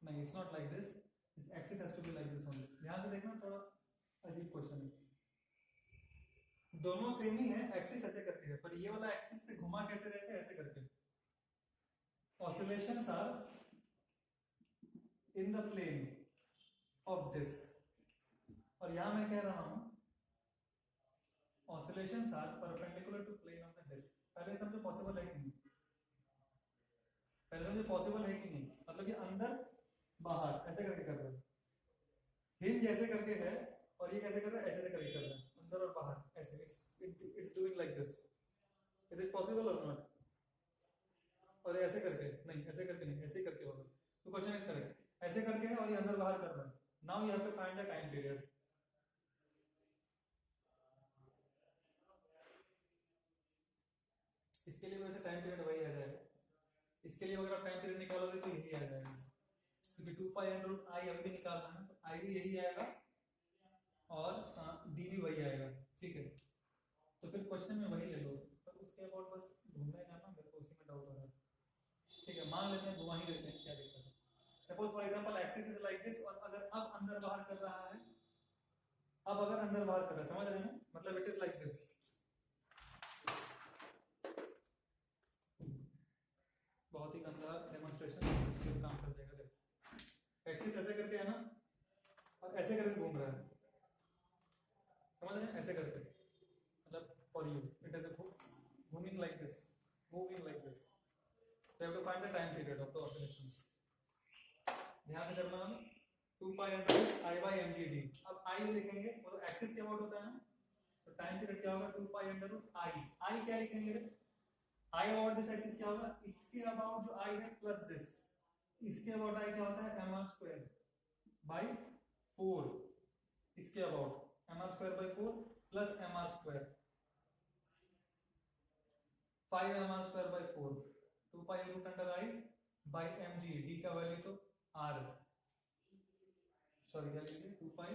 नहीं, it's not like this, this axis has to be like this only. ध्यान से देखना, थोड़ा अजीब क्वेश्चन है, दोनों सेम ही है, एक्सिस ऐसे करके है, पर ये वाला एक्सिस से घुमा कैसे रहते हैं, ऐसे करके। Oscillations are in the plane of disc, और यहां मैं कह रहा हूं oscillations are perpendicular to plane of the disc. पहले समझो पॉसिबल है कि नहीं, पहले समझो पॉसिबल है कि नहीं, मतलब ये अंदर बाहर ऐसे करके कर रहा है, हिंज ऐसे करके है, और ये कैसे कर रहा है, ऐसे करके कर रहा है, अंदर और बाहर ऐसे, it's doing like this, is it possible और नॉट? और ऐसे करके नहीं, ऐसे करके नहीं, ऐसे करके होगा, तो क्वेश्चन इज करेक्ट, ऐसे करके है और ये अंदर बाहर कर रहा है। Now you have to find the time period. इसके लिए वैसे टाइम पीरियड वही आ जाएगा, इसके लिए अगर आप टाइम पीरियड निकालोगे तो यही आ जाएगा, क्योंकि 2 पाई अंडर रूट आई अभी भी निकालना है, तो आई भी यही आएगा और डी भी वही आएगा, ठीक है। तो फिर क्वेश्चन में वही ले लो, पर उसके अबाउट बस घूमने का ना, मेरे को उसी में डाउट हो रहा है, ठीक है। मान लेते हैं घुमा ही लेते हैं, क्या दिक्कत है। Suppose for example axis is like this, और अगर अब अंदर बाहर कर रहा है, अब अगर अंदर बाहर कर रहा है, समझ रहे हैं, मतलब इट इज लाइक दिस, बहुत ही गंदा डेमोंस्ट्रेशन, इसके काम कर देगा। देखो एक्सिस ऐसे करके है ना, और ऐसे करके घूम रहा है, समझ रहे हैं, ऐसे करके, मतलब फॉर यू इट इज घूमिंग like this, moving like this, so you have to find the time period of the oscillations। ध्यान से करना है, 2 pi under I by mgd। अब I लिखेंगे, वो तो एक्सिस के अबाउट होता है ना, तो टाइम पीरियड क्या होगा, 2 pi under I। I क्या लिखेंगे रे, I अबाउट दिस एक्सिस क्या होगा, इसके अबाउट जो I है प्लस दिस, इसके अबाउट I क्या होता है, mr स्क्वायर by 4, इसके about mr square by 4 plus mr square 5 mr square by 4, 2 pi root under I by mg, d का वैल्यू तो r, सॉरी क्या लिखिए, 2 pi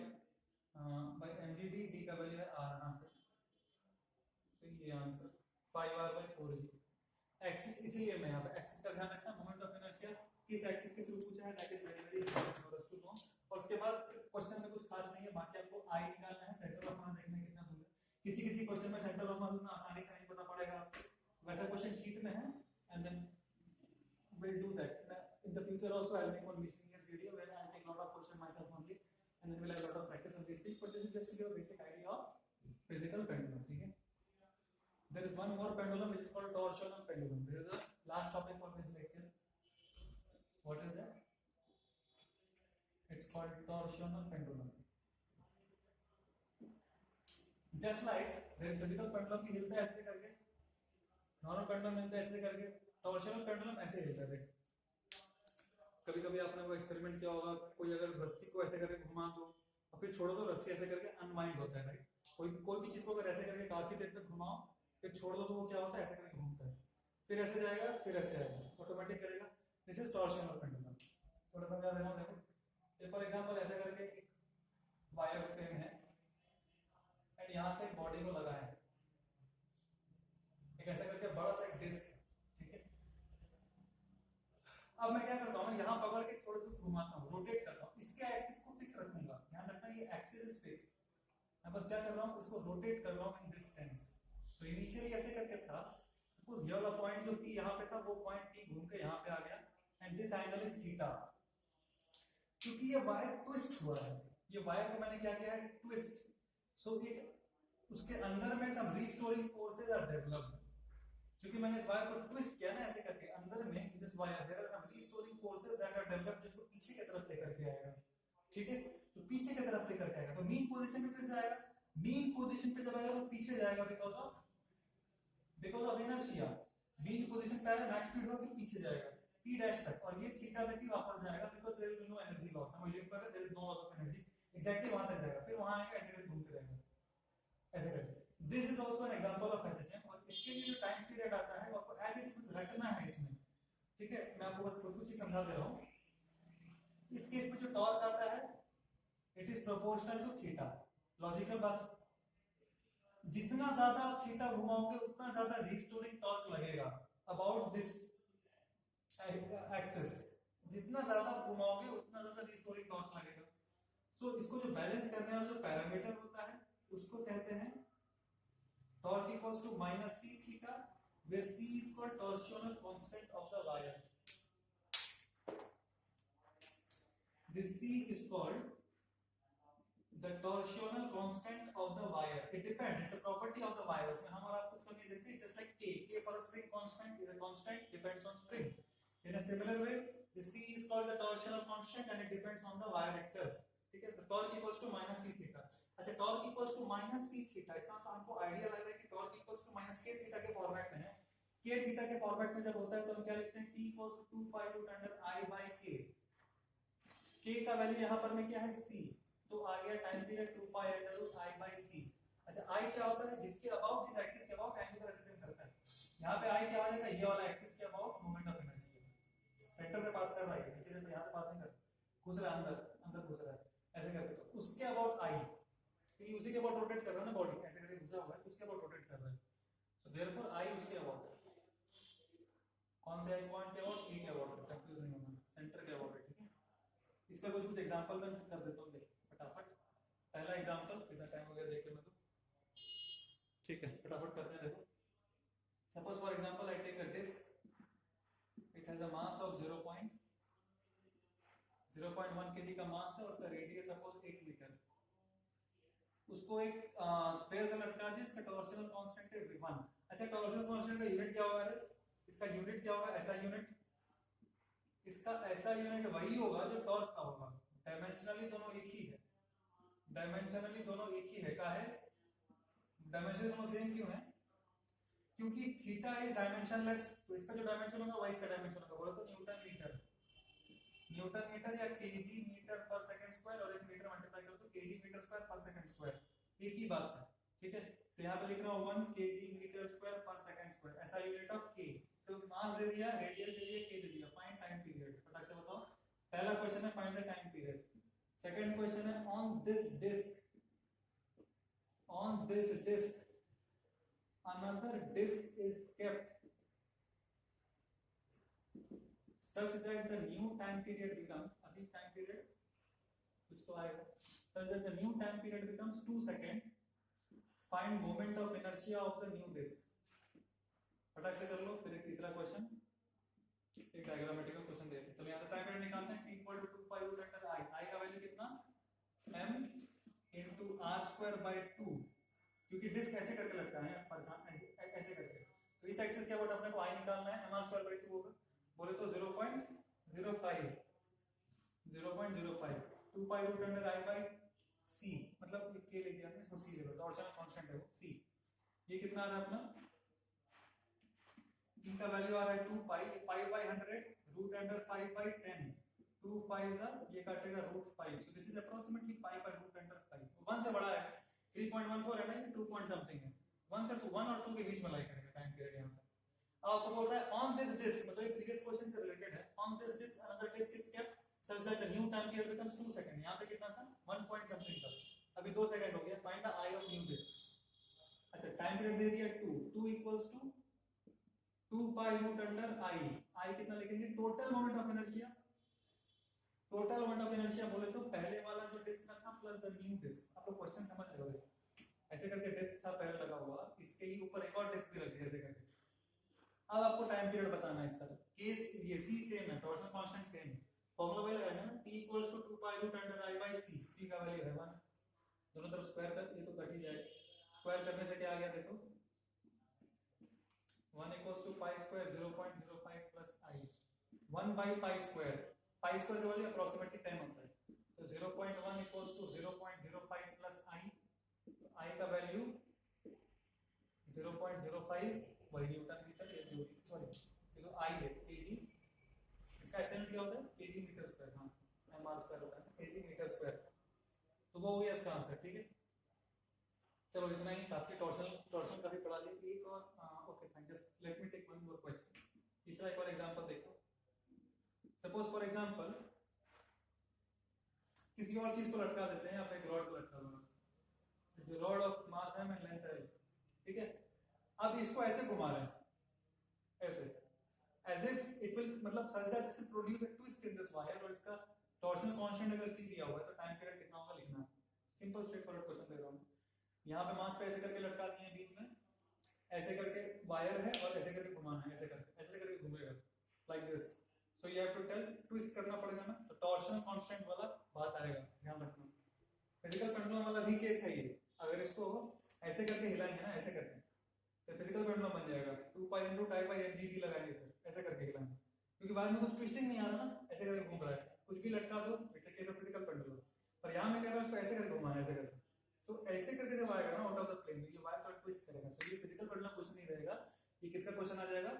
by mg d का वैल्यू है r, आंसर, तो ये answer 5r by 4g। Axis इसलिए मैं यहाँ पे एक्सिस का ध्यान रखना, मोमेंट ऑफ इनर्शिया किस एक्सिस के थ्रू पूछा है, that is very very important for us to know. और उसके बाद क्वेश्चन में कुछ खास नहीं है, बाकी आपको आई निकालना है, सेंटर ऑफ मास देखना है कितना दूर है। किसी किसी क्वेश्चन में सेंटर ऑफ मास उतना आसानी से नहीं पता पड़ेगा, वैसा क्वेश्चन शीट में है, and then we'll do that in the future also। I'll make one miscellaneous video where I'll take a lot of question myself only, and then we'll have a lot of practice on these things, but this is just to give a basic idea of physical pendulum, ठीक है। There is one more pendulum which is called torsional pendulum। This is the last topic for this lecture। What is that? It's called torsional pendulum। Just like there is physical pendulum की हिलता है ऐसे करके, normal pendulum हिलता है ऐसे करके, torsional pendulum ऐसे हिलता है। कभी कभी आपने वो एक्सपेरिमेंट किया होगा, कोई अगर रस्सी को ऐसे करके घुमा दो और फिर छोड़ दो, रस्सी ऐसे करके अनवाइंड होता है, राइट। कोई भी चीज को अगर ऐसे करके काफी देर तक घुमाओ, फिर छोड़ दो तो वो क्या होता है, ऐसे करके घूमता है, फिर ऐसे जाएगा, फिर ऐसे आएगा, ऑटोमेटिक करेगा। This is torsional pendulum. थोड़ा समझा दे रहा हूं, देखो फॉर एग्जांपल ऐसे करके एक वायर फ्रेम है, एंड यहां से बॉडी को लगा है, एक ऐसा करके बड़ा सा एक डिस्क, ठीक है। अब मैं क्या करता हूँ, यहाँ पकड़ के थोड़ा सा घुमाता हूँ, रोटेट करता हूँ, इसके एक्सिस को फिक्स रखूंगा, ध्यान रखना ये एक्सिस इज फिक्स्ड। मैं बस क्या कर रहा हूँ, इसको रोटेट कर रहा हूँ इन दिस सेंस। तो इनिशियली ऐसे करके था, सपोज ये वाला पॉइंट जो P यहाँ पे था, वो पॉइंट P घूम के यहाँ पे आ गया, and this angle is theta. क्योंकि ये वायर ट्विस्ट हुआ है, ये वायर को मैंने क्या किया है, ट्विस्ट, सो इट उसके अंदर में सम रीस्टोरिंग फोर्सेस आर डेवलप्ड। क्योंकि मैंने इस वायर को ट्विस्ट किया ना ऐसे करके, अंदर में in this wire there are some restoring forces that are developed, जिसको पीछे की तरफ लेकर के आएगा। ठीक है, तो पीछे की तरफ लेकर के आएगा, तो मीन पोजीशन पे फिर से आएगा, मीन पोजीशन पे जब आएगा तो पीछे जाएगा because of inertia. Mean position पे आएगा, मैक्स स्पीड होगा, फिर पीछे जाएगा p डैश तक, और ये थीटा तक ही वापस जाएगा because there will be no energy loss. हम अज्यूम कर रहे हैं there is no loss of energy, exactly वहां तक जाएगा, फिर वहां आएगा, ऐसे करके घूमते रहेगा, ऐसे करके। This is also an example of SHM, और इसके लिए जो टाइम पीरियड आता है वो आपको एज इट इज रटना है इसमें। ठीक है, मैं आपको बस कुछ ही समझा दे रहा हूं। इस केस में जो टॉर्क आता है it is proportional to theta. Logical बात, जितना ज्यादा आप थीटा घुमाओगे उतना ज्यादा रिस्टोरिंग टॉर्क लगेगा अबाउट दिस एक्सिस। जितना ज्यादा घुमाओगे उतना ज्यादा रिस्टोरिंग टॉर्क लगेगा। सो इसको जो बैलेंस करने वाला जो पैरामीटर होता है उसको कहते हैं torque equals to minus C theta, where C is called torsional constant of the wire. This C is called the torsional constant of the wire. It depends, it's a property of the wire. उसमें हम और आप कुछ कर नहीं सकते, just like k for a spring constant is a constant, depends on spring. In a similar way the c is called the torsional constant and it depends on the wire itself. ठीक है, तो torque equals to minus c theta। अच्छा, torque equals to minus c theta, इसका तो हमको idea लग रहा है कि torque equals to minus k theta के फॉर्मेट में है। k theta के फॉर्मेट में जब होता है तो हम क्या लिखते हैं, t equals to 2 pi root under I by k। k का वैल्यू यहाँ पर में क्या है, c, तो आ गया time period 2 pi under root I by c। अच्छा, I क्या होता है, जिसके अबाउट, जिस एक्सिस के अबाउट एंगुलर एक्सेलरेशन करता है। यहाँ पे I क्या हो जाएगा, ये वाला एक्सिस के about moment of inertia, centre से पास कर रहा है, नीचे से तो यहाँ से पास नहीं कर, घुस रहा है अंदर, अंदर घुस रहा है, ऐसे करके, तो उसके अबाउट I, क्योंकि उसी के अबाउट रोटेट कर रहा है ना बॉडी, ऐसे करके घुसा हुआ है, उसके अबाउट रोटेट कर रहा है, सो देयरफॉर I उसके अबाउट, कौन से पॉइंट के अबाउट, E के अबाउट, कंफ्यूज नहीं होना, सेंटर के अबाउट है। ठीक है, इसका कुछ एग्जांपल मैं कर देता हूँ फटाफट। पहला एग्जांपल, कितना टाइम वगैरह देख लेना तो, ठीक है, फटाफट करते हैं। देखो, suppose for example I take a disc, it has a mass of 0.1 kg का मास है, उसका रेडियस सपोज 1 मीटर, उसको एक स्फीयर से लटका दिया, इसका टॉर्शनल कांस्टेंट है 1। अच्छा, टॉर्शनल कांस्टेंट का यूनिट क्या होगा, इसका यूनिट क्या होगा, ऐसा यूनिट, इसका ऐसा यूनिट वही होगा जो टॉर्क का होगा। डायमेंशनली दोनों एक ही है, डायमेंशनली दोनों एक ही है, का है, डायमेंशन दोनों सेम क्यों है, क्योंकि थीटा इज डायमेंशनलेस, तो इसका जो डायमेंशन होगा वाई इसका डायमेंशन होगा। बोलो तो न्यूटन मीटर, न्यूटन मीटर या केजी मीटर पर सेकंड स्क्वायर, और एक मीटर मल्टीप्लाई करो तो केजी मीटर स्क्वायर पर सेकंड स्क्वायर, एक ही बात है। ठीक है, तो यहाँ पे लिख रहा हूँ 1 केजी मीटर स्क्वायर पर सेकंड स्क्वायर, ऐसा यूनिट ऑफ के। तो मास दे दिया, रेडियस दे दिया, के दे दिया, फाइंड टाइम पीरियड। फटाक से बताओ, पहला क्वेश्चन है find the time period. Second question है on this disc, on this disk another disk is kept such that the new time period becomes, अभी time period कुछ तो आएगा, such that the new time period becomes 2 seconds, find moment of inertia of the new disk। फटाक से कर लो। फिर एक तीसरा क्वेश्चन, एक डायग्रामेटिकल क्वेश्चन देते हैं। चलो यहाँ से टाइम पीरियड निकालते हैं, t equal to 2 pi root under I, I का वैल्यू कितना, m into r square by 2, क्योंकि डिस्क ऐसे करके लगता है परेशान, ऐसे करके, तो इस एक्सिस के अबाउट अपने को I निकालना है, mr square by 2 होगा। बोले तो 0.05 2 pi root under I by c, मतलब k ले दिया हमने, इसको c ले लो, टॉर्शनल कांस्टेंट है वो c। ये कितना आ रहा है अपना, t का वैल्यू आ रहा है 2 pi, 5 by 100 root under 5 by 10, 2 5s are, ये काटेगा √5, so this is approximately pi by root under 5। 1 से बड़ा है, 3.14 है ना, 2 point something है, 1 से 1 और 2 के बीच में लाई करेगा टाइम पीरियड। यहाँ पे अब आपको बोल रहा है ऑन दिस डिस्क, मतलब ये प्रीवियस क्वेश्चन से रिलेटेड है, on this disc another disc is kept such that the new time period becomes 2 second. यहाँ पे कितना था, 1 point something था, अभी 2 सेकंड हो गया, find the I of new disc. अच्छा, टाइम पीरियड दे दिया 2 equals to 2 pi root under I कितना लिखेंगे, total moment of inertia. Total moment of inertia बोले तो पहले वाला जो डिस्क था प्लस द न्यू डिस्क। आप लोग क्वेश्चन समझ रहे हो, ऐसे करके डिस्क था पहले लगा हुआ, इसके ही ऊपर एक और डिस्क भी लगी ऐसे करके। अब आपको टाइम पीरियड बताना है इसका, तो केस ये सी सेम है, torsional root under I by C, C का वैल्यू है 1, दोनों तरफ स्क्वायर कर, ये तो कट ही जाए, स्क्वायर करने से क्या आ गया देखो 1 equals to pi square 0.05 plus I, 1 by pi square का वैल्यू अप्रोक्सीमेटली 10 होता है, तो 0.1 इक्वल्स टू 0.05 प्लस आई, तो आई का वैल्यू 0.05 वही न्यूटन मीटर, ये दूरी सॉरी ये तो आई है केजी, इसका एसएन क्या होता है केजी मीटर स्क्वायर, हाँ एमआर स्क्वायर होता है केजी मीटर स्क्वायर, तो वो हो गया इसका आंसर। ठीक है, चलो इतना ही काफी, टॉर्शन काफी पढ़ा लिया। एक और okay fine, just let me take one more question, तीसरा एक और एग्जांपल देखो। सपोज फॉर एग्जांपल किसी और चीज को लटका देते हैं, आप एक रॉड को लटका दो, जो रॉड ऑफ मास है एंड लेंथ है, ठीक है, अब इसको ऐसे घुमा रहे हैं ऐसे, एज इफ इट विल मतलब such that this will produce a twist in this wire, और इसका टॉर्शनल कांस्टेंट अगर c दिया हुआ है तो टाइम पीरियड कितना होगा लिखना है। सिंपल स्ट्रेट फॉरवर्ड क्वेश्चन दे रहा हूं, यहां पे मास पे ऐसे करके लटका दिए हैं बीच में, ऐसे करके वायर है और ऐसे करके घुमाना है, ऐसे करके घूमेगा like this, so you have to tell twist करना पड़ेगा ना, तो टॉर्शनल कांस्टेंट वाला बात आएगा, ध्यान रखना। फिजिकल पेंडुलम वाला भी केस है ये, अगर इसको ऐसे करके हिलाएंगे ना ऐसे करके, तो फिजिकल पेंडुलम बन जाएगा 2 पाई इनटू टाई बाई mgd लगाएंगे, फिर ऐसे करके हिलाएंगे, क्योंकि बाद में कुछ ट्विस्टिंग नहीं आ रहा ना, ऐसे करके घूम रहा है, कुछ भी लटका दो, it's a case of physical pendulum. पर यहां मैं कह रहा हूं इसको ऐसे करके घुमाना है, ऐसे करके, तो ऐसे करके जब आएगा ना आउट ऑफ द प्लेन, ये वायर थोड़ा ट्विस्ट करेगा, तो ये फिजिकल पेंडुलम कुछ नहीं रहेगा, ये किसका क्वेश्चन आ जाएगा,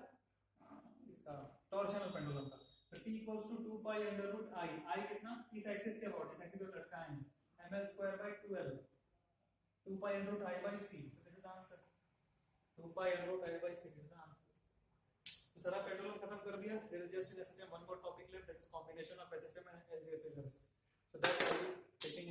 इसका टॉर्शनल पेंडुलम का। तो t equals to 2 pi under root I, I कितना इस एक्सिस के अबाउट, इस एक्सिस पे लटकाए हैं, ml square by 2l, 2 pi under root I by c, so this is the answer, 2 pi under root I by c is the answer. तो सारा pendulum खत्म कर दिया, there is just in SHM one more topic left, that is combination of SHM and LJ figures, so that's why taking